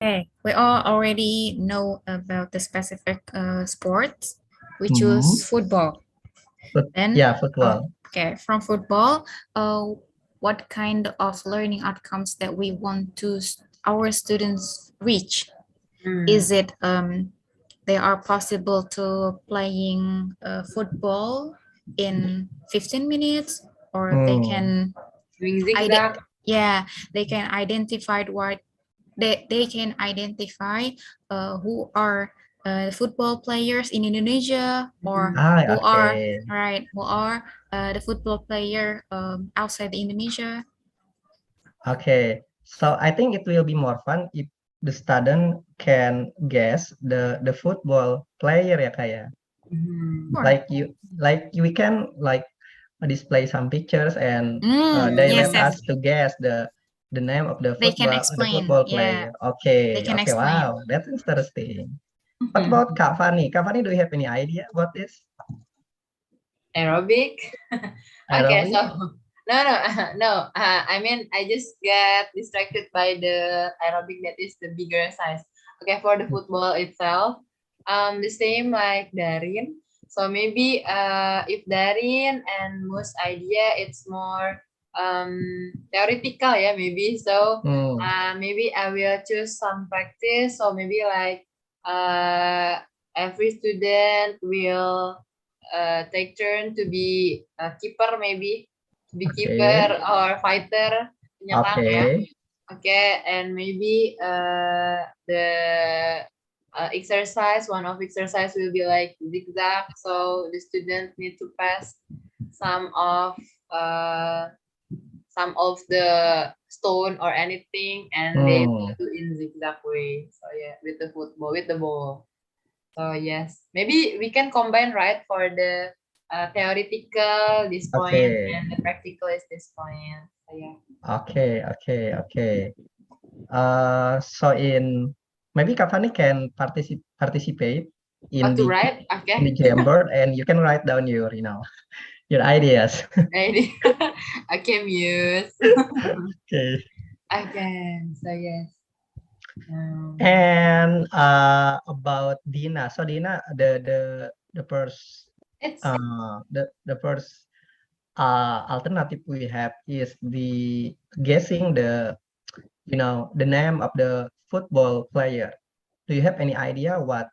Okay, we all already know about the specific sports. We Mhm. choose football. Then Yeah, football. okay, from football, what kind of learning outcomes that we want to our students reach? Is it they are possible to playing football in 15 minutes, or they can Doing zigzag. they can identify what they can identify who are football players in Indonesia, or who are the football player outside the Indonesia. Okay, so I think it will be more fun if the student can guess the football player, ya, Kak, ya. Like we can display some pictures and they let us to guess the name of the They can football explain, player. they can Okay, explain. wow, that's interesting. What about Kak Fani? Kak Fani, do you have any idea about this? Aerobic. Okay, so no. I mean, I just get distracted by the aerobic that is the bigger size. Okay, for the football itself, the same like Daarin. So maybe if Daarin and Mu's idea, it's more theoretical, yeah, maybe. So maybe I will choose some practice. So maybe like every student will take turn to be a keeper, maybe to be keeper or fighter, penyerang, ya. Okay, and maybe the exercise, one of exercise will be like zigzag. So the student need to pass some of the stone or anything, and they do in zigzag way. So yeah, with the football, with the ball. So yes, maybe we can combine, right, for the theoretical this point and the practical is this point. So yeah. Okay. So maybe Kak Fani can participate How in to the write? in the Okay. Jamboard, and you can write down your your ideas. Ready? Okay, Muse. Okay. Okay, so yes. And about Dina. So Dina, the first It's the first alternative we have is the guessing the the name of the football player. Do you have any idea what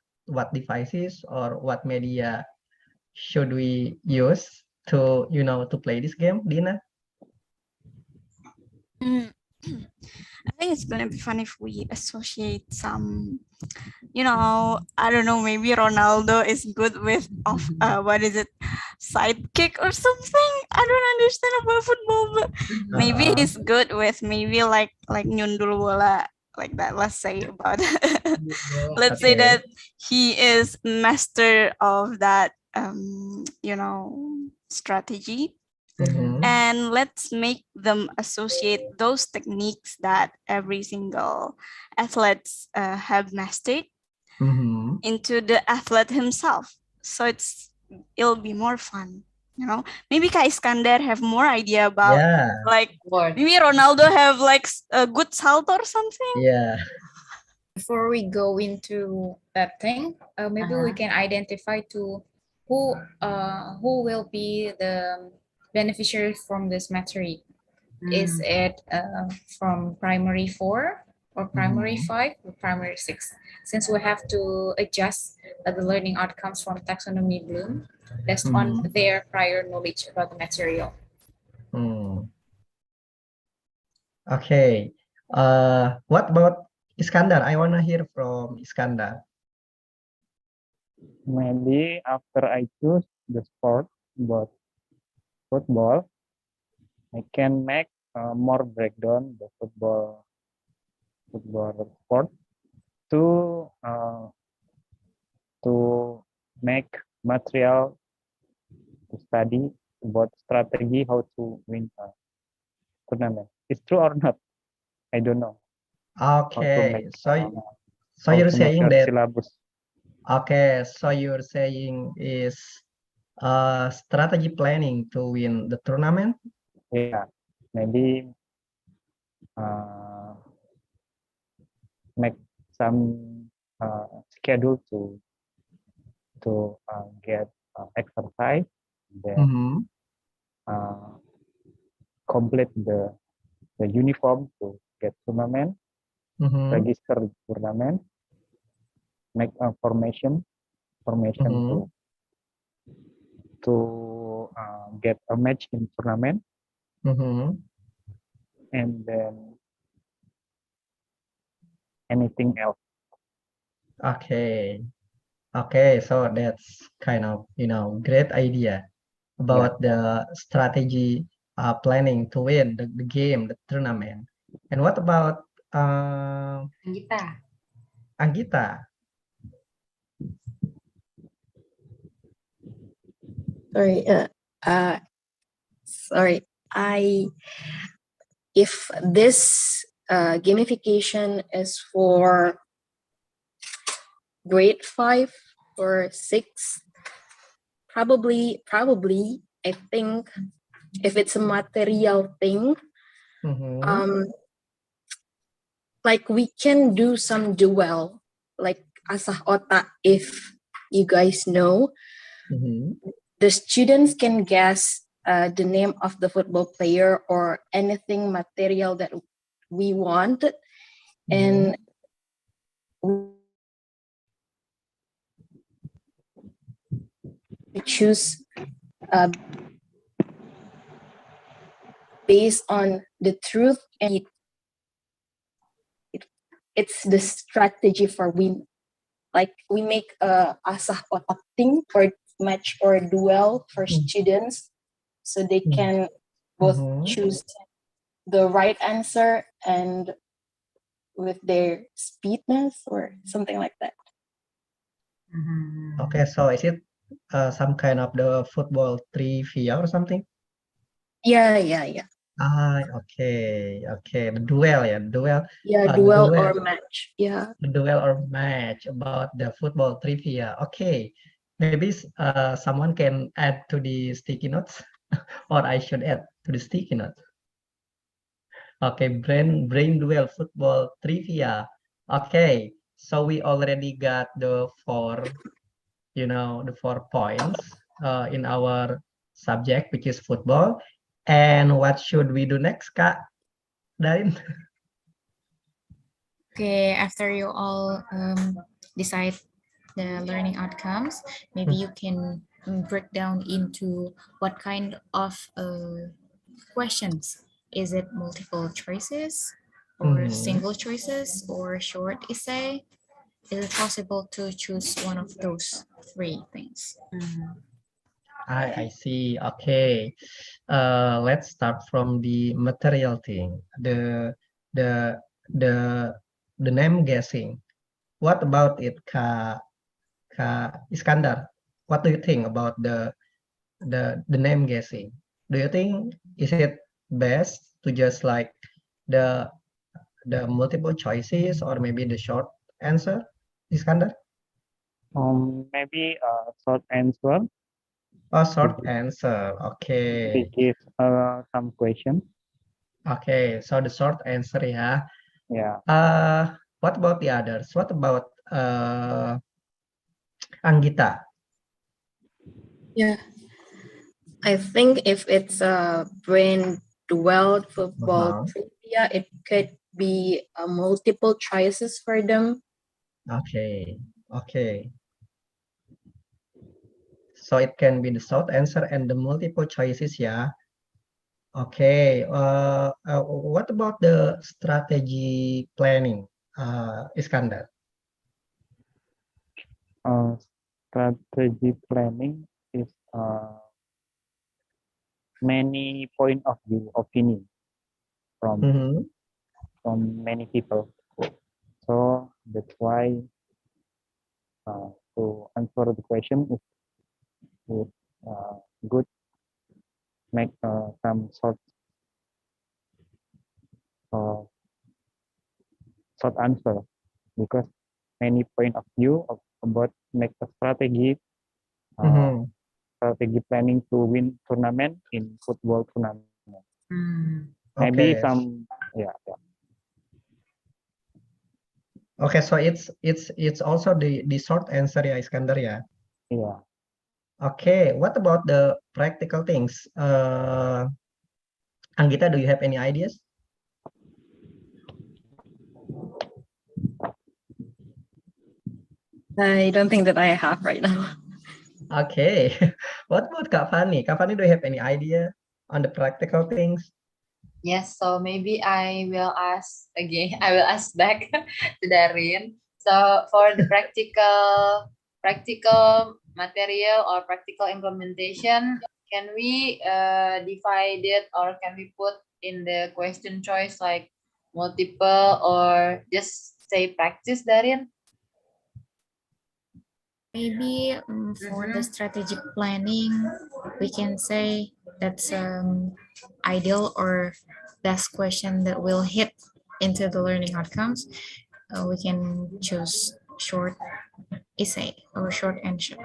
devices or what media should we use to to play this game, Dina? I think it's gonna be fun if we associate some, I don't know, maybe Ronaldo is good with what is it, sidekick or something. I don't understand about football, but maybe he's good with maybe like nyundul bola, like that. Let's say about let's say Okay. that he is master of that strategy. Mhm. And let's make them associate those techniques that every single athletes have mastered Mhm. into the athlete himself. So it'll be more fun. Maybe Kak Iskandar have more idea about Yeah. like word. maybe Ronaldo have like a good salto or something. Yeah. Before we go into that thing, maybe we can identify to who will be the beneficiary from this material. Is it from primary 4 or primary 5 or primary 6? Since we have to adjust the learning outcomes from taxonomy Bloom based on their prior knowledge about the material. Okay. What about Iskandar? I want to hear from Iskandar. Maybe after I choose the sport, but football, I can make more breakdown the football sport to make material to study about strategy how to win a tournament. It's true or not? I don't know. Okay. So how you're to make saying your that. syllabus. Okay. So you're saying is strategy planning to win the tournament? Yeah, maybe make some schedule to get exercise, then complete the uniform to get tournament, register tournament, make a formation to get a match in tournament, and then anything else. Okay. Okay, so that's kind of great idea about the strategy planning to win the game, the tournament. And what about Anggita? Sorry, sorry. If this gamification is for grade 5 or 6, probably I think if it's a material thing, like we can do some duel, like asah otak. If you guys know, the students can guess the name of the football player or anything material that we want, and we choose based on the truth, and it's the strategy for win. Like we make a asah otak thing for match or duel for students, so they can both choose the right answer and with their speedness or something like that. Okay, so is it some kind of the football trivia or something? Yeah. Okay, okay. The duel, yeah, duel. Yeah, The duel duel, or match. Yeah. the duel or match about the football trivia. Okay, maybe someone can add to the sticky notes, or I should add to the sticky notes. Okay, brain duel football trivia. Okay, so we already got the four, the 4 points in our subject, which is football. And what should we do next, Kak Daarin? Okay, after you all decide the learning outcomes, maybe you can break down into what kind of questions. Is it multiple choices or single choices or short essay? Is it possible to choose one of those 3 things? I see. Okay. Let's start from the material thing. The the the name guessing. What about it, Kak Iskandar? What do you think about the name guessing? Do you think is it best to just like the the multiple choices or maybe the short answer, Iskandar? Maybe short answer. Oh, short answer. Okay. We give some questions. Okay, so the short answer, yeah. Yeah. What about the others? What about Anggita? Yeah. I think if it's a brain duel football trivia, it could be multiple choices for them. Okay, okay. So it can be the short answer and the multiple choices, yeah. Okay. What about the strategy planning, Iskandar? Strategy planning is many point of view opinion from many people. So that's why to answer the question is good. Make some short answer because many point of view about make a strategy strategy planning to win tournament in football tournament. Maybe Okay. some yeah. Okay, so it's also the short answer, ya, Iskandar, ya. Yeah. Okay, what about the practical things? Anggita, do you have any ideas? I don't think that I have right now. Okay, what about Kak Fani? Kak Fani, do you have any idea on the practical things? Yes, so maybe I will ask again. I will ask back to Daarin. So for the practical material or practical implementation, can we divide it or can we put in the question choice like multiple or just say practice, Daarin? Maybe for the strategic planning, we can say that's ideal or best question that will hit into the learning outcomes. We can choose short essay or short answer.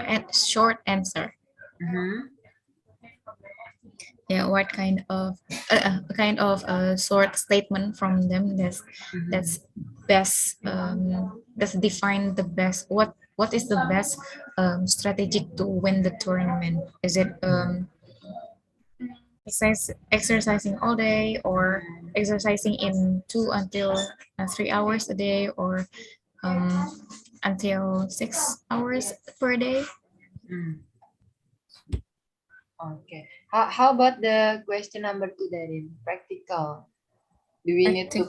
Yeah, what kind of short statement from them that's best that's define the best what is the best strategy to win the tournament. Is it exercising all day or exercising in 2 until 3 hours a day or until 6 hours per day? Okay. How about the question number 2, Daarin? Practical. Do we need to?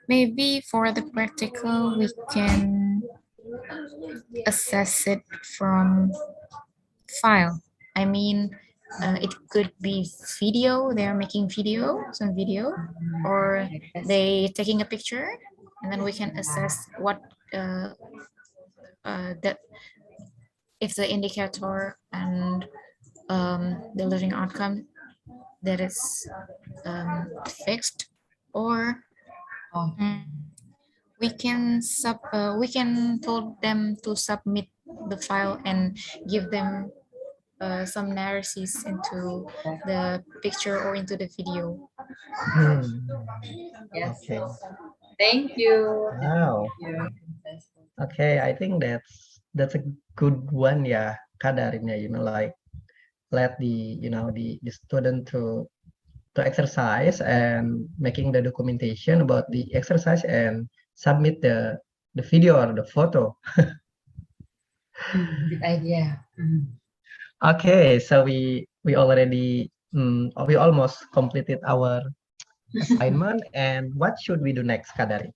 Maybe for the practical, we can assess it from file. I mean, it could be video, they're making some video, or they taking a picture, and then we can assess what that if the indicator and the learning outcome that is fixed, or we can told them to submit the file and give them some analysis into the picture or into the video. Yes. Okay. Thank you. Wow. Thank you. Okay, I think that's a good one, yeah, Kak Daarin, yeah, like let the the student to exercise and making the documentation about the exercise and submit the video or the photo. Good idea. Okay, so we already we almost completed our assignment, and what should we do next, Kak Daarin?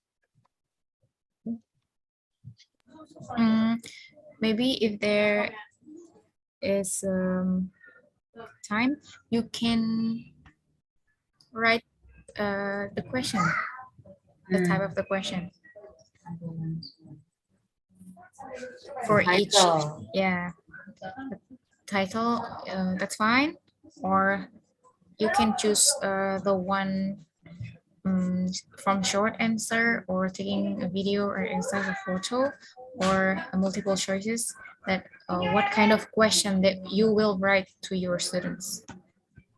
Maybe if there is time, you can write the question, the type of the question for each. Yeah, the title, that's fine. Or you can choose the one from short answer, or taking a video or exercise a photo, or multiple choices, that what kind of question that you will write to your students.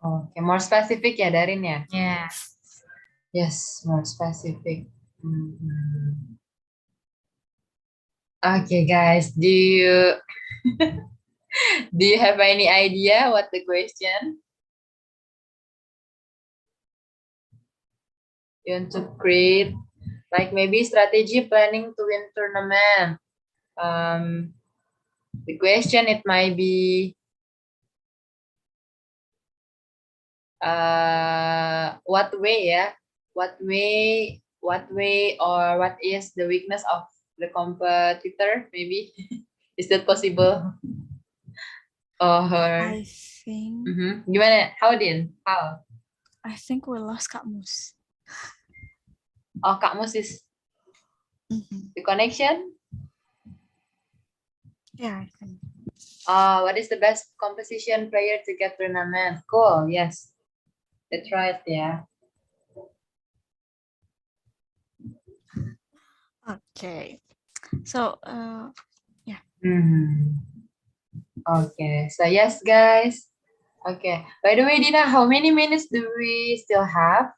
Okay, more specific ya Daarin ya? Yeah. Yes, more specific. Okay, guys, do you do you have any idea what the question? You want to create like maybe strategy planning to win tournament. The question, it might be what way, yeah? What way or what is the weakness of the competitor, maybe? Is that possible? Or I think gimana? How Din? How? I think we lost Kak Mus. Oh, Kak Mus is the connection? Yeah, I think. What is the best composition player to get tournament? Cool, yes. That's right, yeah. Okay. So, yeah. Okay, so yes, guys. Okay. By the way, Dina, how many minutes do we still have?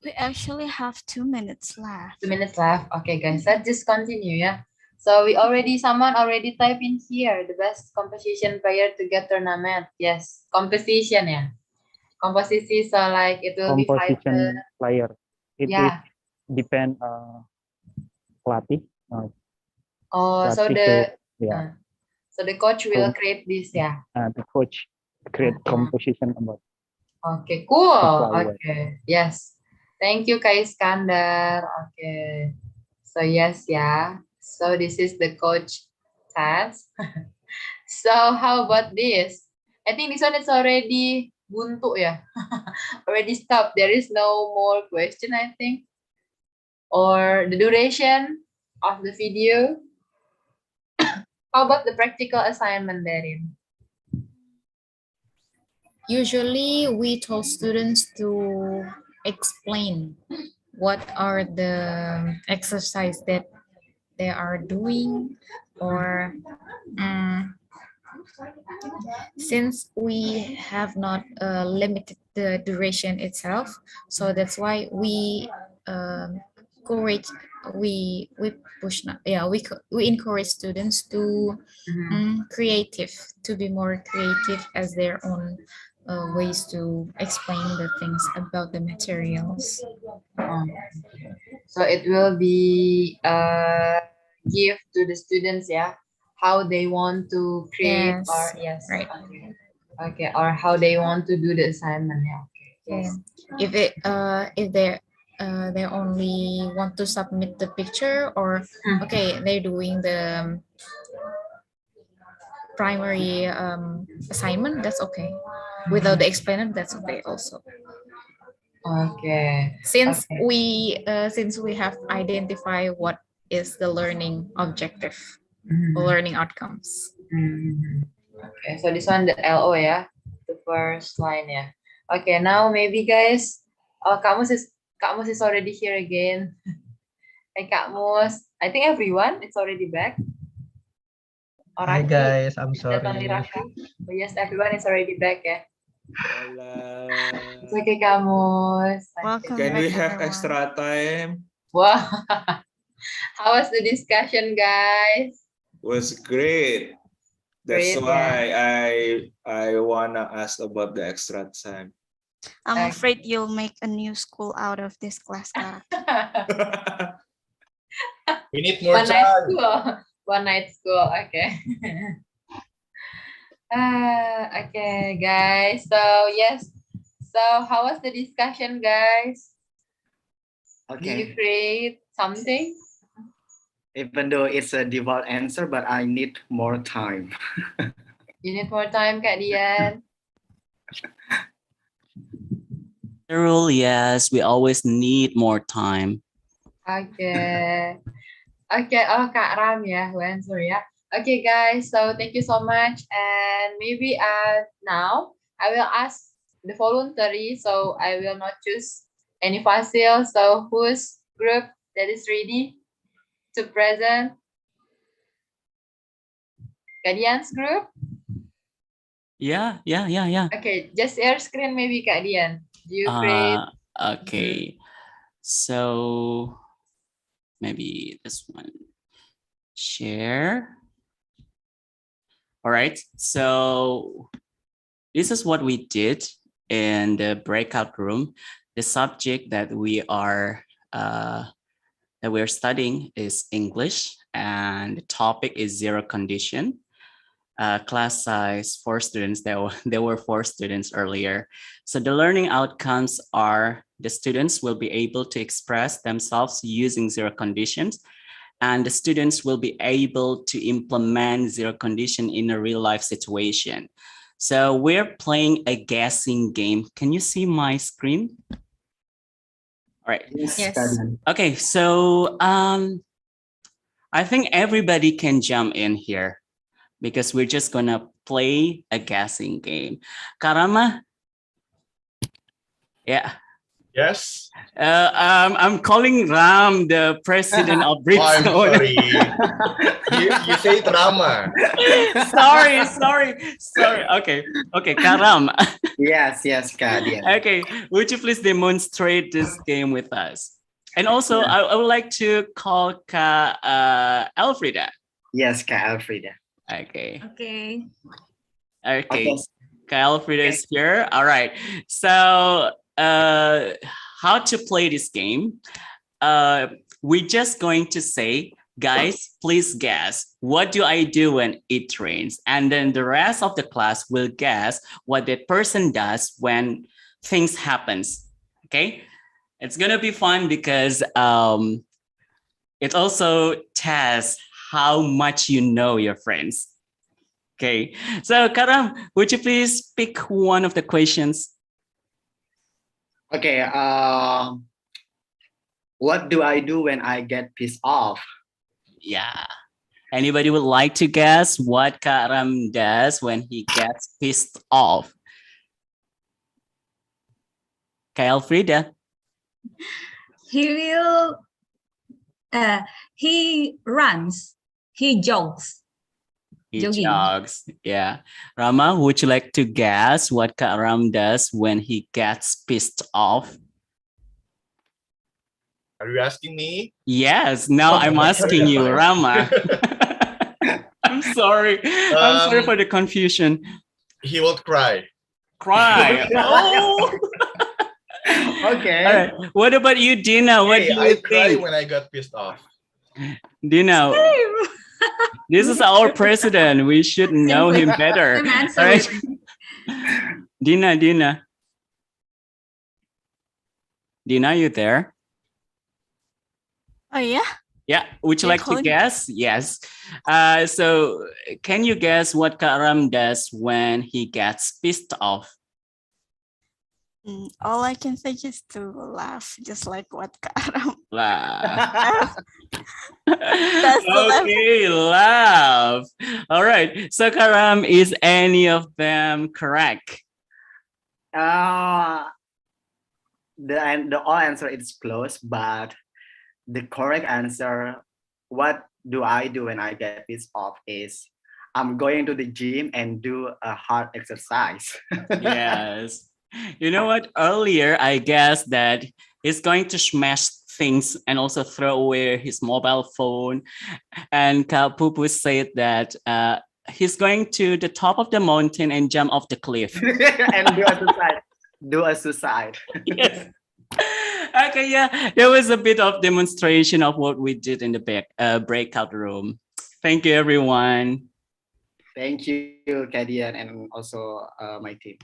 We actually have 2 minutes left. 2 minutes left. Okay, guys, let's just continue, yeah. So someone already typed in here, the best composition player to get tournament. Yes, composition, yeah. Composition, so like it will be Composition player. It depend pelatih. So the coach will create this, yeah. The coach create composition about. Okay, cool. Okay, yes. Thank you, Kak Iskandar. Okay. So yes, yeah. So this is the coach task. So how about this? I think this one is already buntu, yeah. Already stopped. There is no more question, I think. Or the duration of the video. How about the practical assignment, Daarin? Usually we told students to explain what are the exercise that they are doing, or since we have not limited the duration itself, so that's why we encourage we encourage students to be more creative as their own ways to explain the things about the materials. So it will be give to the students, yeah, how they want to create, or right. Okay, or how they want to do the assignment, yeah. Okay. If they only want to submit the picture, or okay, they're doing the primary assignment, that's okay. Without the explainer, that's okay also. Okay. Since we have identified what is the learning objective. learning outcomes. Okay, so this one the LO ya, the first line ya. Okay, now maybe guys, Kak Mus is already here again. Hey Kak Mus, I think everyone is already back. Hi guys, I'm Is that only sorry. Raka? Oh, yes, everyone is already back ya. Hola. It's okay, Kak Mus. Welcome Can back, we have everyone. extra time? Wow. How was the discussion, guys? Was great. That's Great, why I wanna ask about the extra time. I'm afraid you'll make a new school out of this class, Kara. We need more One night time. school. One night school. Okay. Okay, guys. So yes. So how was the discussion, guys? Did you Okay. create something? Even though it's a default answer, but I need more time. You need more time, Kak Dian. The rule, yes, we always need more time. Okay. Okay. Oh, Kak Ram ya, who answer ya. Okay, guys. So thank you so much. And maybe now I will ask the voluntary. So I will not choose any fossil. So whose group that is ready to present? Kak Dian's group. Yeah. Okay, just share screen maybe Kak Dian. Do you create? Okay. So maybe this one. Share. All right. So this is what we did in the breakout room. The subject that we're studying is English, and the topic is zero condition. Class size 4 students. There were 4 students earlier. So the learning outcomes are the students will be able to express themselves using zero conditions, and the students will be able to implement zero condition in a real life situation. So we're playing a guessing game. Can you see my screen? All right. Yes. Okay, so I think everybody can jump in here, because we're just gonna play a guessing game. Karama? Yeah. Yes. I'm calling Ram the president of Oh, I'm Bridgestone. sorry. you say drama. sorry. Okay, Karam. Yes, Kak Dian. Okay, would you please demonstrate this game with us? And also, I would like to call Elfrida. Yes, Kak Elfrida. Okay. Okay. Kyle Frida is here. All right. So how to play this game? We're just going to say, guys, please guess, what do I do when it rains? And then the rest of the class will guess what that person does when things happens. Okay. It's gonna be fun because it also tests how much you know your friends. Okay, so Karam, would you please pick one of the questions? Okay. What do I do when I get pissed off? Yeah. Anybody would like to guess what Karam does when he gets pissed off? Kyle Frida. He will. He runs. He jogs. He Jogging. jogs. Yeah. Rama, would you like to guess what Karam does when he gets pissed off? Are you asking me? Yes. Now I'm asking you, Rama. I'm sorry. I'm sorry for the confusion. He will cry. Cry. Oh. Okay. All right. What about you, Dina? What do you I cry think? when I got pissed off. Dina, this is our president. We should know him better. All right. Dina, you there? Oh yeah. Yeah. Would you Yeah, like to guess? Yes. So can you guess what Karam does when he gets pissed off? All I can say is to laugh, just like what Karam. Laugh. That's the laugh. Okay, laugh. All right. So Karam, is any of them correct? The all answer is close, but the correct answer, what do I do when I get pissed off, is I'm going to the gym and do a hard exercise. Yes. You know what? Earlier, I guessed that he's going to smash things and also throw away his mobile phone. And Pupu said that he's going to the top of the mountain and jump off the cliff. And do a suicide. Do a suicide. Yes. Okay, yeah, there was a bit of demonstration of what we did in the breakout room. Thank you, everyone. Thank you, Kadian, and also my team.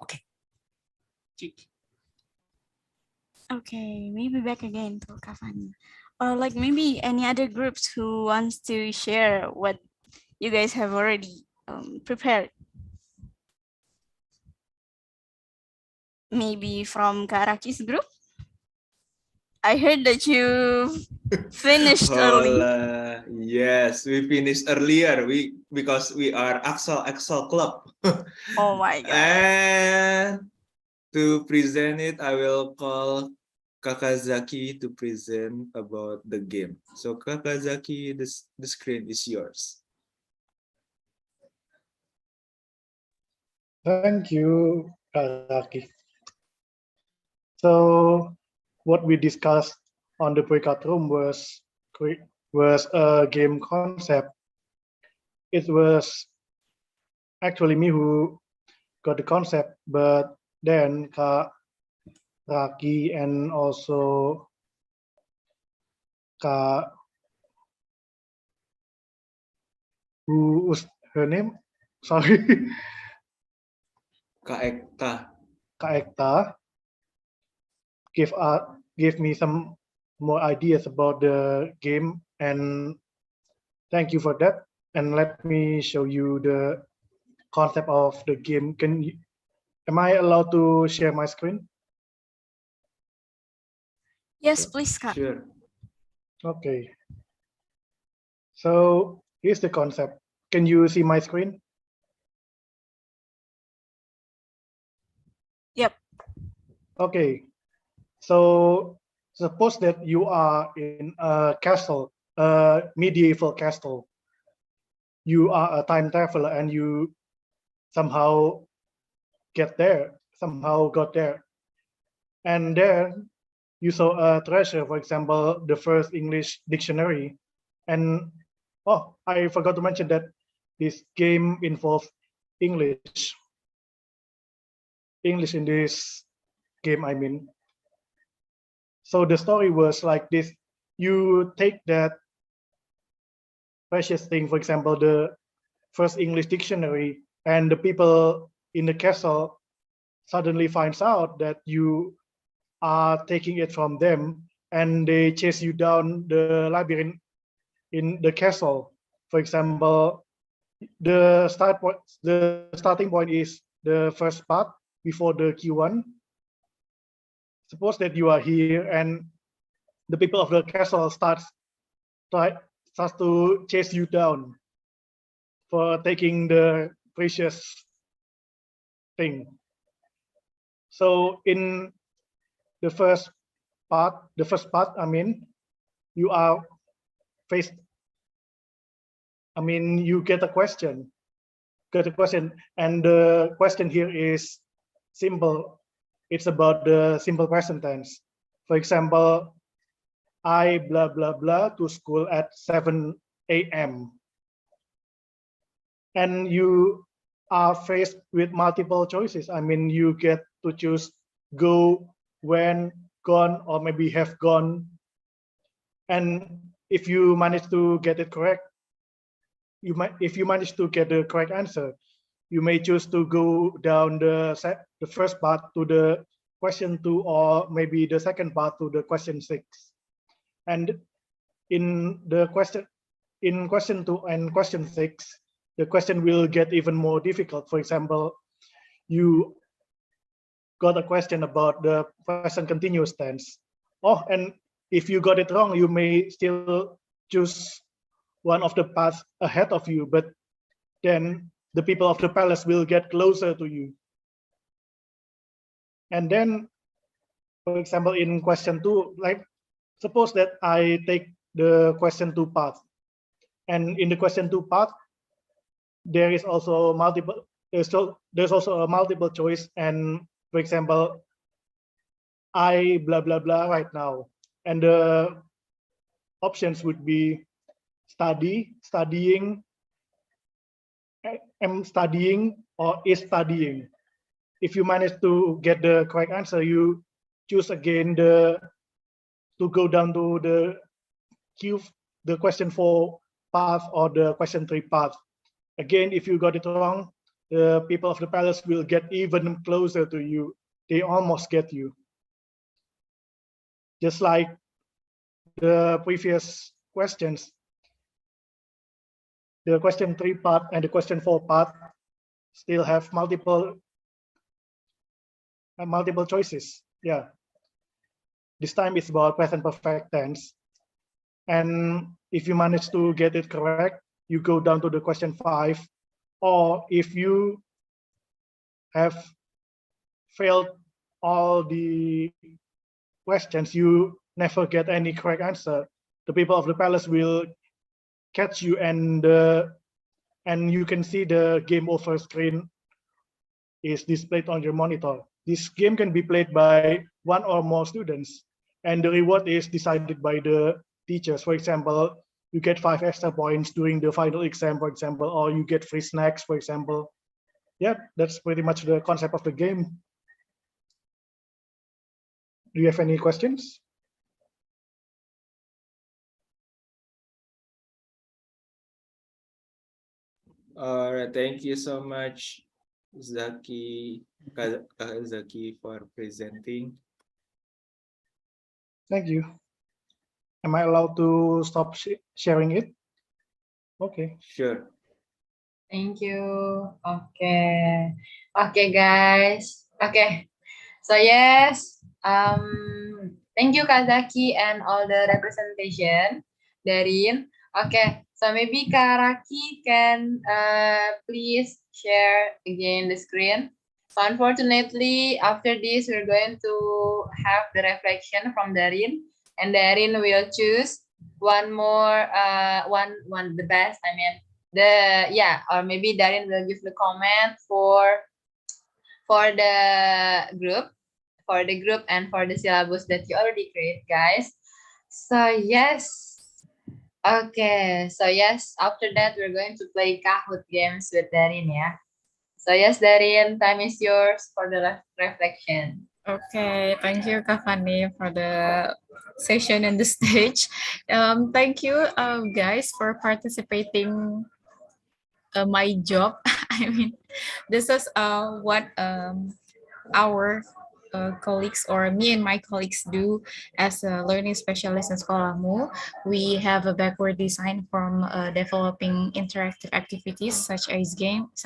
Okay. Okay, maybe back again to Kafani. Or like maybe any other groups who wants to share what you guys have already prepared. Maybe from Karaki's group? I heard that you finished early. Yes, we finished earlier. Because we are Axel Club. Oh my god. And to present it, I will call Kakazaki to present about the game. So Kakazaki, the screen is yours. Thank you, Karaki. So what we discussed on the breakout room was a game concept. It was actually me who got the concept, but then Karaki and also who was her name? Sorry. Kak Ekta gave me some more ideas about the game, and thank you for that. And let me show you the concept of the game. Am I allowed to share my screen? Yes, please, Kak. Sure. Okay. So here's the concept. Can you see my screen? Yep. Okay. So suppose that you are in a castle, a medieval castle. You are a time traveler and you somehow got there. And there you saw a treasure, for example, the first English dictionary. And oh, I forgot to mention that this game involves English. English in this game, I mean. So the story was like this. You take that precious thing, for example, the first English dictionary, and the people in the castle suddenly finds out that you are taking it from them, and they chase you down the labyrinth in the castle. For example, the starting point is the first part before the Q1. Suppose that you are here and the people of the castle starts to chase you down for taking the precious thing. So in the first part, I mean, you are faced. I mean, you get a question, and the question here is simple. It's about the simple present tense. For example, I blah blah blah to school at 7 a.m. And you are faced with multiple choices. I mean, you get to choose go, when, gone, or maybe have gone. And if you manage to get it correct, if you manage to get the correct answer, you may choose to go down the first part to the question 2, or maybe the second part to the question 6. And in in question 2 and question 6, the question will get even more difficult. For example, you got a question about the present continuous tense. Oh, and if you got it wrong, you may still choose one of the paths ahead of you, but then the people of the palace will get closer to you. And then, for example, in question 2, like suppose that I take the question 2 path, and in the question 2 path, there is also multiple. There's also a multiple choice, and for example, I blah blah blah right now, and the options would be studying, am studying, or is studying. If you manage to get the correct answer, you choose again to go down to the queue, the question 4 path or the question 3 path. Again, if you got it wrong, the people of the palace will get even closer to you. They almost get you. Just like the previous questions, the question 3 part and the question 4 part still have multiple choices. Yeah. This time it's about present perfect tense. And if you manage to get it correct, you go down to the question 5. Or if you have failed all the questions, you never get any correct answer, the people of the palace will catch you, and you can see the game over screen is displayed on your monitor. This game can be played by 1 or more students, and the reward is decided by the teachers. For example, you get 5 extra points during the final exam, for example, or you get free snacks, for example. Yeah, that's pretty much the concept of the game. Do you have any questions? All right, thank you so much, Zaki, Kak Zaki, for presenting. Thank you. Am I allowed to stop sharing it? Okay. Sure. Thank you. Okay. Okay, guys. Okay. So yes, thank you Kak Zaki and all the representation, Daarin. Okay, so maybe Kak Raki can please share again the screen. So unfortunately, after this, we're going to have the reflection from Daarin, and Daarin will choose one more, the best. I mean, or maybe Daarin will give the comment for the group, and for the syllabus that you already create, guys. So yes. Okay, so yes, after that we're going to play Kahoot games with Daarin, yeah. So yes, Daarin, time is yours for the reflection. Okay, thank you, Kak Fani, for the session and the stage. Thank you, guys, for participating. My job. I mean, this is what our colleagues, or me and my colleagues, do as a learning specialist in Sekolah.mu. We have a backward design from developing interactive activities such as games,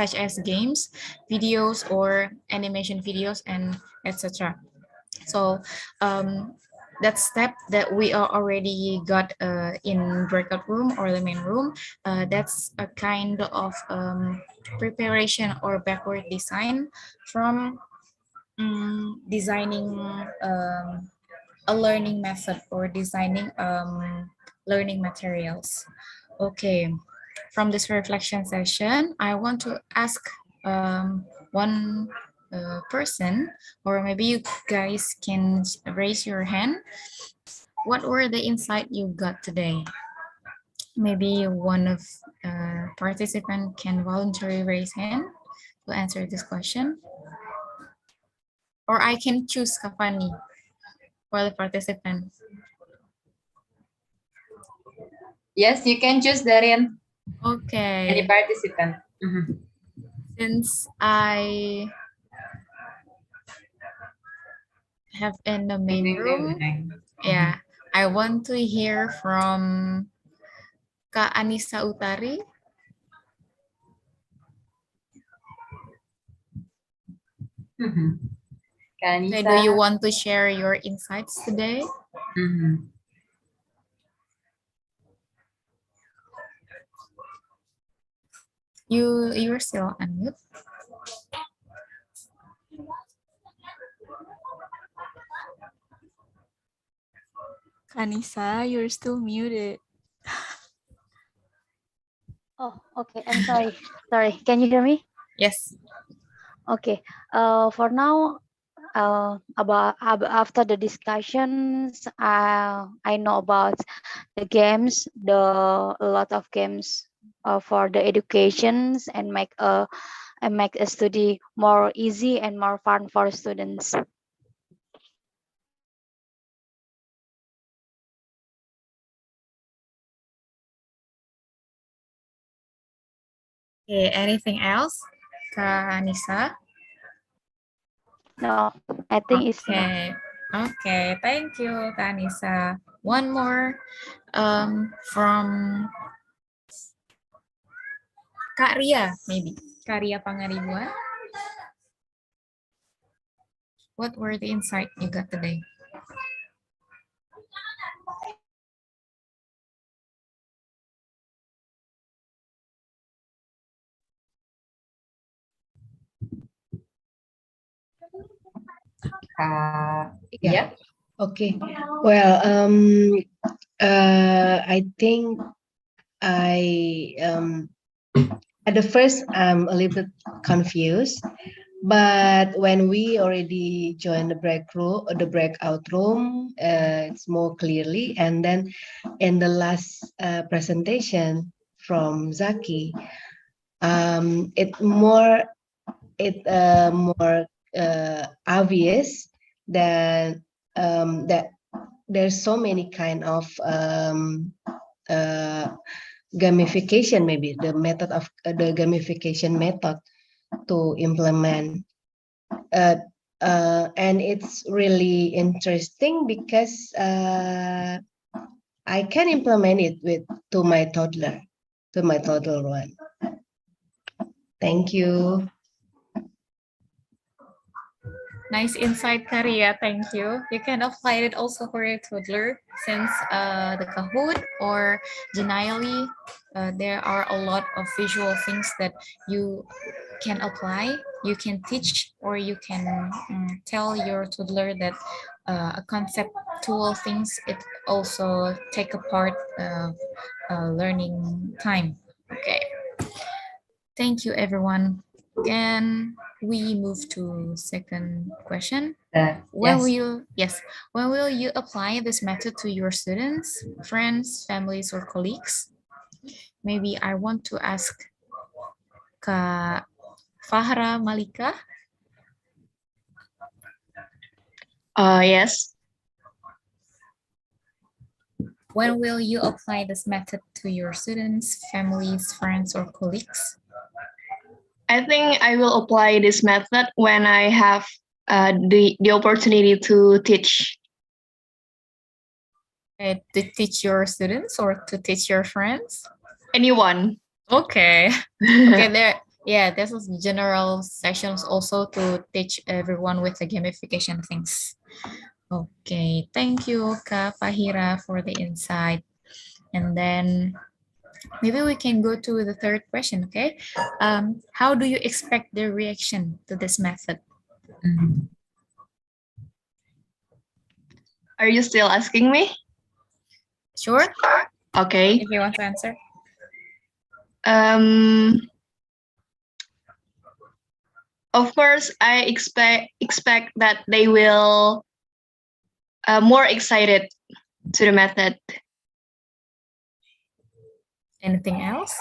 videos, or animation videos, and etc. So that step that we are already got in breakout room or the main room, that's a kind of preparation or backward design from designing a learning method or designing learning materials. Okay, from this reflection session, I want to ask one person, or maybe you guys can raise your hand. What were the insight you got today? Maybe one of participant can voluntarily raise hand to answer this question. Or I can choose Kafani for the participant. Yes, you can choose Daarin. Okay. Any participant. Since I have in the main room, yeah, I want to hear from Kak Anissa Utari. Okay, do you want to share your insights today? You're still unmute. Kanisa, you're still muted. Oh, okay. I'm sorry. Sorry. Can you hear me? Yes. Okay. For now, after the discussions, I know about the games, a lot of games for the educations and make a study more easy and more fun for students. Okay, anything else, Kak Anissa? No, I think it's enough. Okay. Okay, thank you, Kak Anissa. One more from Kak Ria, maybe. Kak Ria Pangaribuan. What were the insights you got today? Yeah. Okay. Well, I think I at the first I'm a little bit confused, but when we already joined the breakout room, it's more clearly. And then in the last presentation from Zaki, it more obvious that that there's so many kind of gamification, maybe the method of the gamification method to implement, and it's really interesting because I can implement it to my toddler one. Thank you. Nice insight, Karia. Thank you. You can apply it also for your toddler since the Kahoot or Genially, there are a lot of visual things that you can apply, you can teach, or you can tell your toddler that a concept tool things, it also take a part of learning time. Okay. Thank you, everyone. Again, we move to second question. When will you apply this method to your students, friends, families, or colleagues? Maybe I want to ask Kak Fahra Malika. Yes. When will you apply this method to your students, families, friends, or colleagues? I think I will apply this method when I have the opportunity to teach. To teach your students or to teach your friends? Anyone. Okay. Okay, this is general sessions also to teach everyone with the gamification things. Okay, thank you, Kak Fahira, for the insight. And then maybe we can go to the third question, okay? How do you expect the reaction to this method? Are you still asking me? Sure. Okay. If you want to answer. Of course, I expect that they will more excited to the method. Anything else?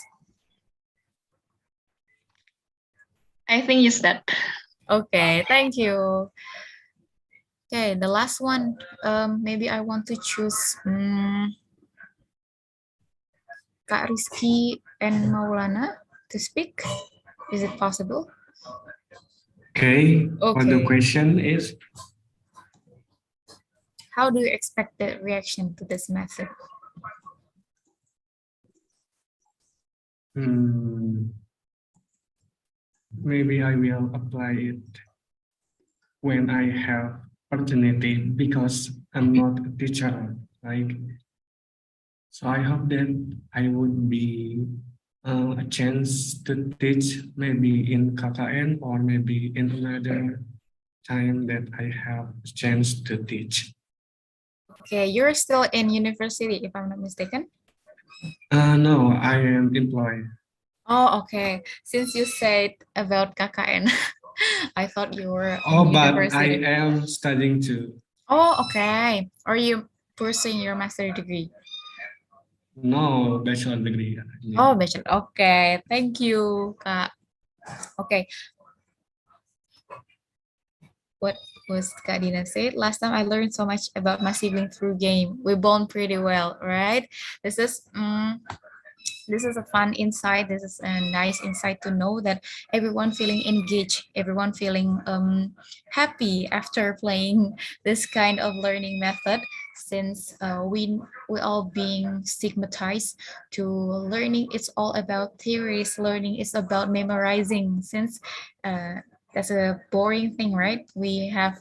I think it's that. Okay, thank you. Okay, the last one, maybe I want to choose Kak Rizky and Maulana to speak. Is it possible? Okay. What the question is? How do you expect the reaction to this method? Maybe I will apply it when I have opportunity because I'm not a teacher. Like, so I hope that I would be a chance to teach maybe in KKN or maybe in another time that I have a chance to teach. Okay, you're still in university, if I'm not mistaken. No, I am employed. Oh, okay. Since you said about KKN, I thought you were Oh, in but university. I am studying too. Oh, okay. Are you pursuing your master degree? No, bachelor degree. Oh, bachelor. Okay, thank you, Kak. Okay. What was Kak Dina said? Last time I learned so much about my sibling through game. We bond pretty well, right? This is a fun insight. This is a nice insight to know that everyone feeling engaged, everyone feeling happy after playing this kind of learning method, since we all being stigmatized to learning. It's all about theories. Learning is about memorizing, since that's a boring thing, right? We have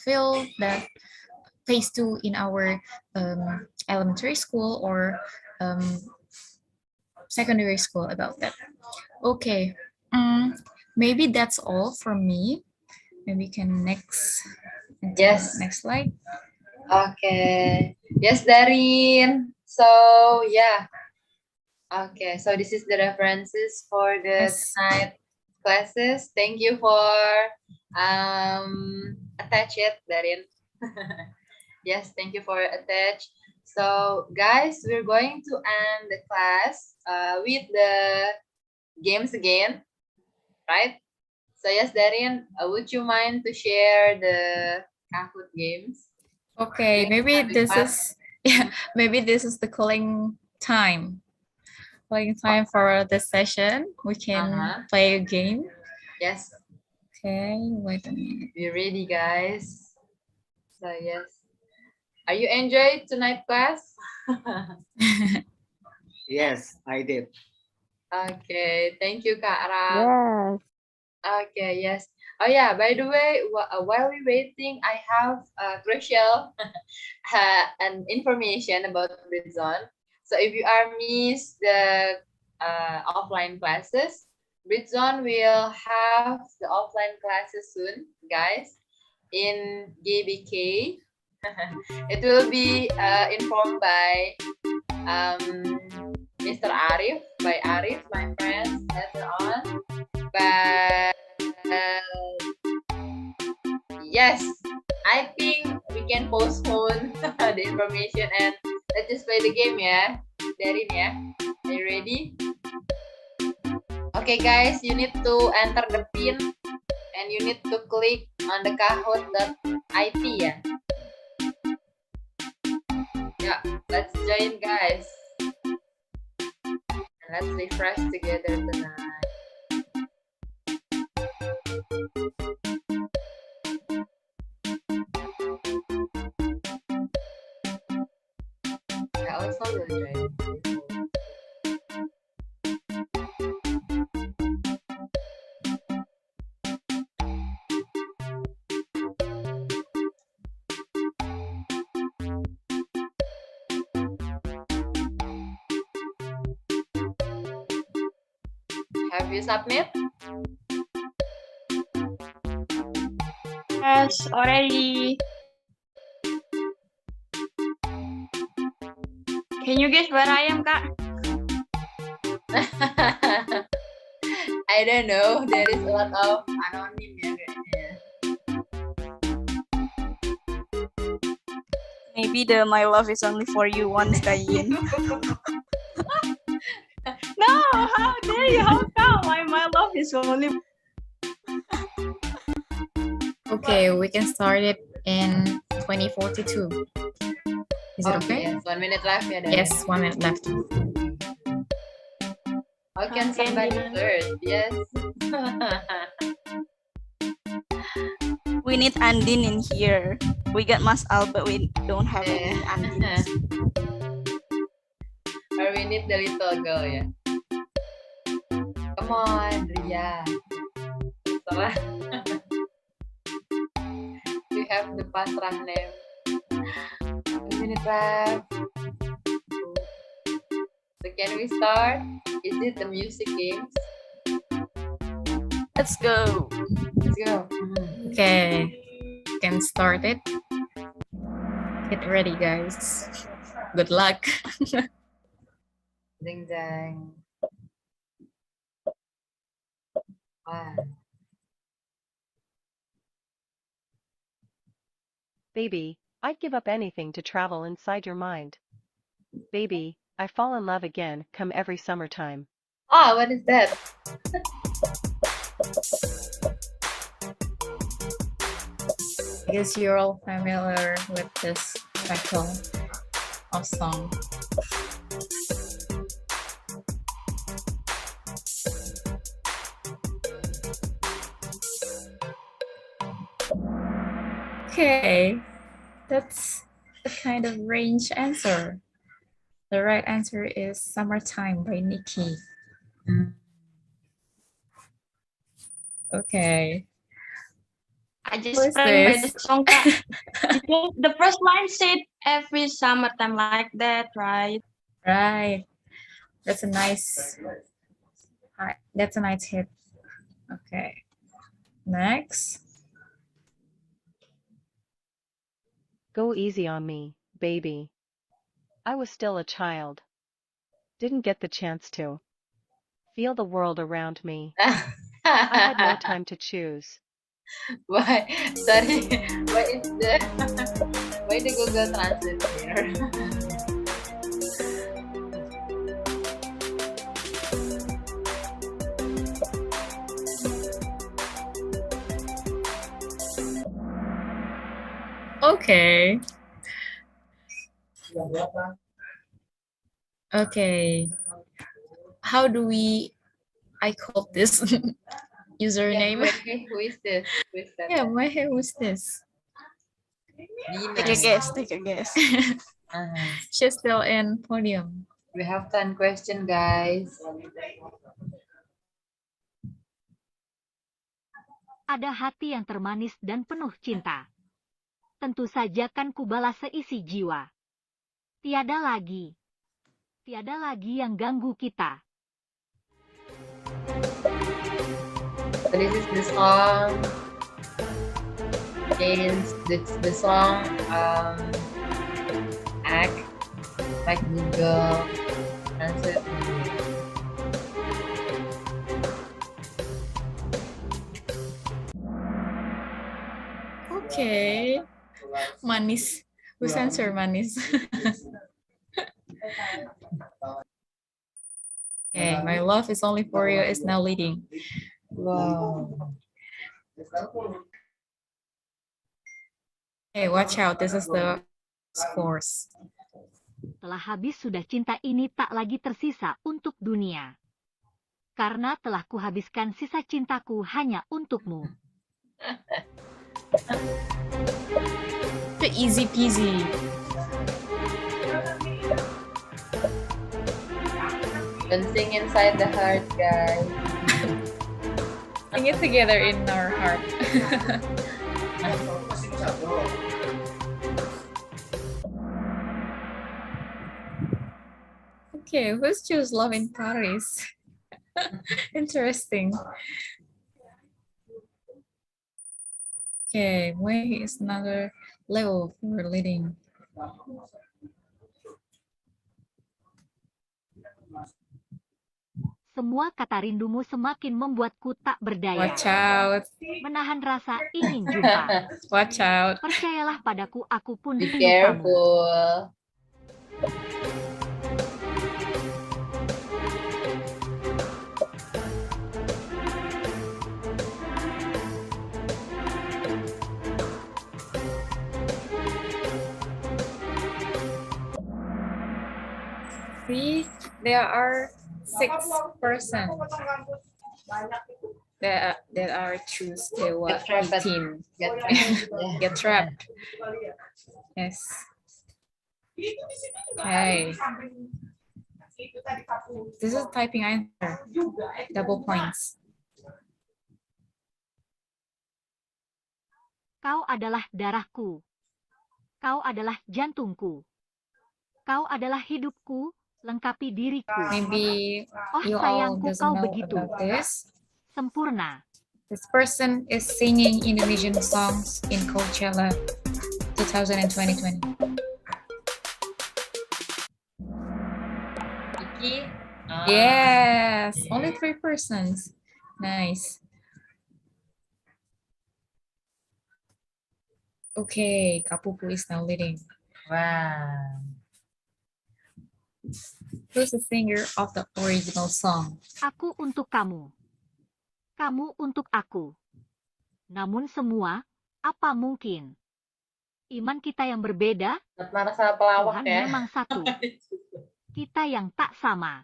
feel that phase 2 in our elementary school or secondary school about that. Okay, maybe that's all from me. Maybe we can next slide. Okay. Yes, Daarin. So yeah. Okay, so this is the references for the tonight classes. Thank you for attach it, Daarin. Yes, thank you for attach. So guys, we're going to end the class with the games again, right? So yes, Daarin, would you mind to share the Kahoot games? Okay, maybe this is maybe this is the calling time. Calling time for this session. We can play a game. Yes. Okay, wait a minute. Be ready, guys. So yes. Are you enjoyed tonight class? Yes, I did. Okay, thank you, Kak Ram. Yes. Okay, yes. Oh yeah, by the way, while we're waiting, I have crucial and information about Bridgezone. So if you are miss the offline classes, Bridgezone will have the offline classes soon, guys, in GBK. It will be informed by Mr. Arif, my friend, later on. But yes, I think we can postpone the information and let's just play the game, yeah? Daarin, yeah? Are you ready? Okay, guys, you need to enter the pin and you need to click on the kahoot.it, yeah? Yeah, let's join, guys. And let's refresh together tonight. I also will join. Have you submit? Yes, already. Can you guess where I am, Kak? I don't know. There is a lot of anonym ya kayaknya. Maybe the my love is only for you one Daarin. No, how dare you? How come? My love is only. Okay, we can start it in 2042. Is it okay? Yes, 1 minute left ya, Daarin. Yes, 1 minute left. How can somebody first? Yes. We need Andin in here. We got Mas Al, but we don't have any Andins. Are we we need the little girl, yeah. Come on, Ria. Salah. We have the pasrah name. 2 minute left. So can we start? Is it the music games? Let's go. Let's go. Okay, can start it. Get ready, guys. Good luck. Ding dang. Wow. Baby, I'd give up anything to travel inside your mind. Baby, I fall in love again, come every summertime. Ah, what is that? I guess you're all familiar with this title of song. Okay, that's a kind of range answer. The right answer is Summertime by Nikki. Okay. I just Who is framed by the this? song, Kak. Because the first line said every summertime like that, right? Right. That's a nice hit. Okay. Next. Go easy on me, baby. I was still a child. Didn't get the chance to feel the world around me. I had no time to choose. Why? Sorry. Why is the why the Google Translate here? Okay. Okay. How do I call this username? Yeah, who is this? Who is that? Yeah, who's this? Take a guess. Take a guess. She's still in podium. We have 10 questions, guys. Ada hati yang termanis dan penuh cinta. Tentu saja kan kubalas seisi jiwa. Tiada lagi yang ganggu kita. So this is the song. And the song act like Google Translate. Okay. Manis. Who's answer manis? Okay, my love is only for you is now leading. Wow. Hey, watch out. This is the scores. Telah habis sudah cinta ini tak lagi tersisa untuk dunia. Karena telah kuhabiskan sisa cintaku hanya untukmu. The easy peasy. Don't sing inside the heart, guys. Sing it together in our heart. Okay, who's choose Love in Paris? Interesting. Okay, where is another level for leading? Semua kata rindumu semakin membuatku tak berdaya. Watch out. Menahan rasa ingin jumpa. Watch out. Percayalah padaku, aku pun Be rindu kamu. careful. See, there are 6 persons that are choose the Get trapped. team. Get trapped. Get trapped. Yes. Okay. This is typing answer. Double points. Kau adalah darahku. Kau adalah jantungku. Kau adalah hidupku, lengkapi diriku. Maybe Oh you all sayangku, doesn't kau know begitu about this. sempurna. This person is singing Indonesian songs in Coachella 2020. Vicky? Yes, only 3 persons. Nice. Okay, Kapupu is now leading. Wow. Who's the singer of the original song? Aku untuk kamu. Kamu untuk aku. Namun semua, apa mungkin? Iman kita yang berbeda, Marah sama pelawak Tuhan ya. memang satu. Kita yang tak sama.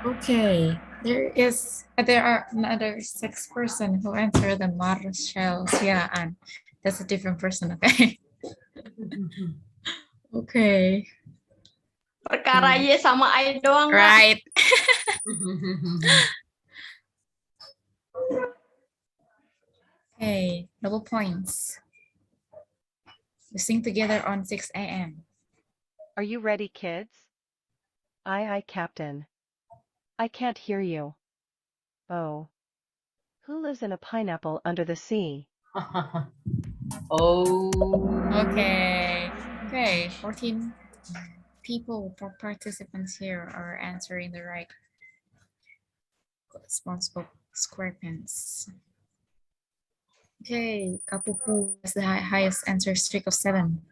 Okay, there are another 6 person who answer the Marshall Siaan. That's a different person, okay? Okay. Perkara Y sama I doang, Kak. Right. Okay, double points. We sing together on 6 a.m. Are you ready, kids? Aye, Captain. I can't hear you. Oh. Who lives in a pineapple under the sea? Oh. Okay. Okay, 14 people or participants here are answering the right responsible square pens. Okay, Kapupu has the highest answer streak of 7.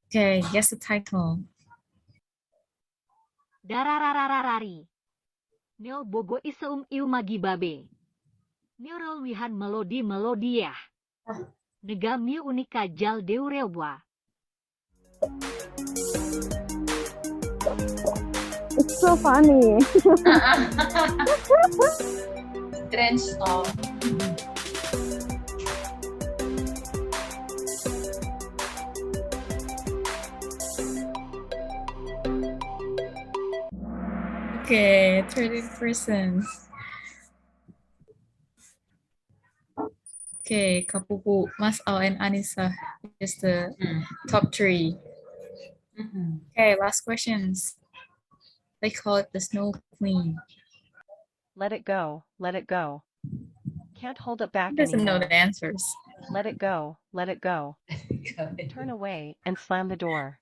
Okay, guess the title. Dararararari. Nil bogo iseum iu magi babe. Nirol wihan melodi-melodiah. Negami unika jal deurewa. It's so funny. Strange song. Okay, 30 persons. Okay, Kapupu, Mas Al, and Anissa is the top 3. Okay, last questions. They call it the Snow Queen. Let it go, let it go. Can't hold it back Who doesn't know anymore. the answers? Let it go, let it go. Turn away and slam the door.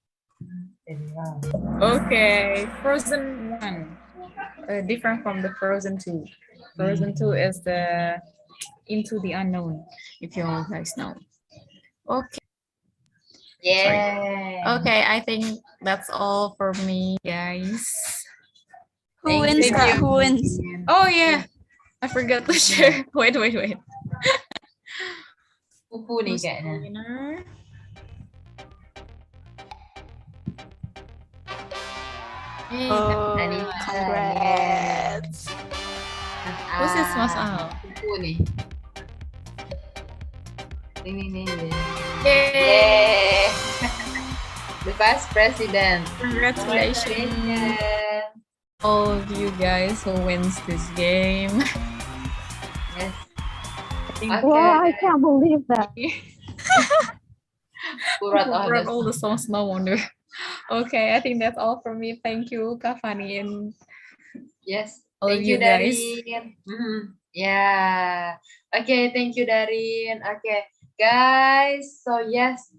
Okay, Frozen 1. Different from the Frozen 2. Frozen 2 is the Into the Unknown, if you all guys know. Okay. Yeah. Sorry. Okay, I think that's all for me, guys. Who wins, Kak? Who wins? Oh, yeah. I forgot to share. Wait. Pupu nih Who's the kayaknya. winner? Hey, Congrats. Who's this, Mas Al? Pupu nih. Ding. Yay! The Vice President. Congratulations. All of you guys who wins this game. Yes. Wow, I can't believe that. Who brought all the songs, no wonder. Okay, I think that's all from me. Thank you, Kafani, and Yes. all of Thank you you, guys. Daarin. Yeah. Okay, thank you, Daarin. Okay, guys. So yes,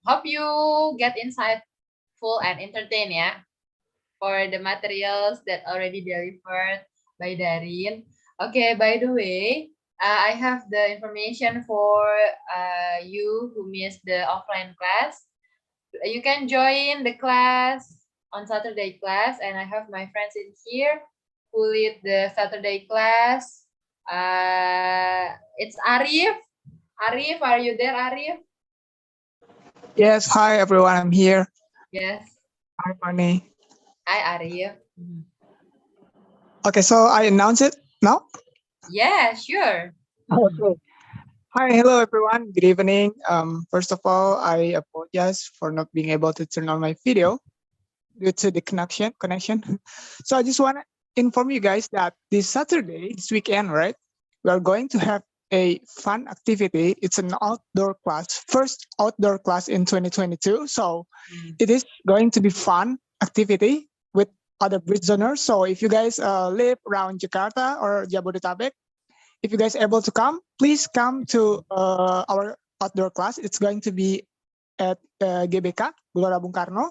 hope you get insightful and entertained, yeah, for the materials that already delivered by Daarin. Okay, by the way, I have the information for you who missed the offline class. You can join the class on Saturday class, and I have my friends in here who lead the Saturday class. It's Arif. Arif, are you there, Arif? Yes, hi everyone, I'm here. Yes. Hi, Fanny. Hi, Arif. Okay, so I announce it now. Yeah, sure. Okay. Hi, hello everyone. Good evening. First of all, I apologize for not being able to turn on my video due to the connection. So I just want to inform you guys that this Saturday, this weekend, right? We are going to have a fun activity. It's an outdoor class, first outdoor class in 2022. So it is going to be fun activity with other bridge zoners. So if you guys live around Jakarta or Jabodetabek, if you guys are able to come, please come to our outdoor class. It's going to be at GBK, Gelora Bung Karno,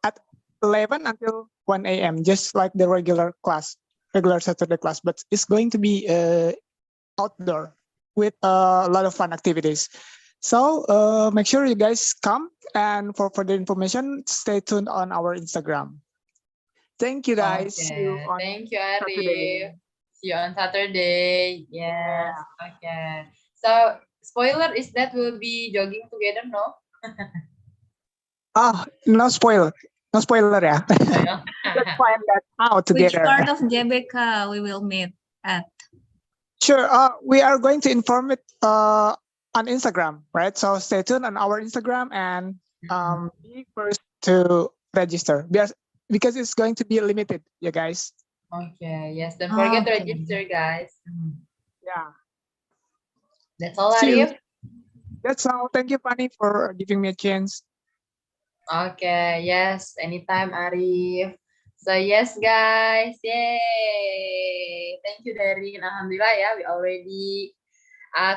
at 11 until 1 a.m., just like the regular Saturday class. But it's going to be outdoor with a lot of fun activities. So make sure you guys come, and for further information, stay tuned on our Instagram. Thank you, guys. See you Okay. on Thank you, Saturday. Arif. See you on Saturday. Yes. Okay. So spoiler is that we'll be jogging together, no? Oh, no spoiler. No spoiler, yeah. Let's find that out Which together. part of GBK we will meet at? Sure. We are going to inform it on Instagram, right? So stay tuned on our Instagram and be first to register because it's going to be limited, yeah, guys. Okay. Yes. Don't forget to Okay. register, guys. Yeah. That's all, See you. Arif. That's all. Thank you, Pani, for giving me a chance. Okay. Yes. Anytime, Arif. So yes, guys. Yay. Thank you, Daarin. Alhamdulillah, yeah, we already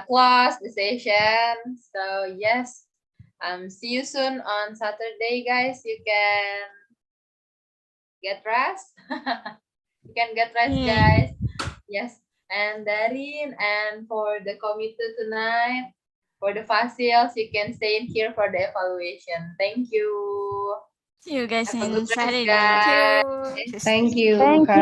closed the session. So yes. See you soon on Saturday, guys. You can get rest. You can get rest, guys. Yes. And Daarin, and for the committee tonight, for the facils, you can stay in here for the evaluation. Thank you. See you guys Have a in good rest, Saturday. guys. Thank you. Thank you.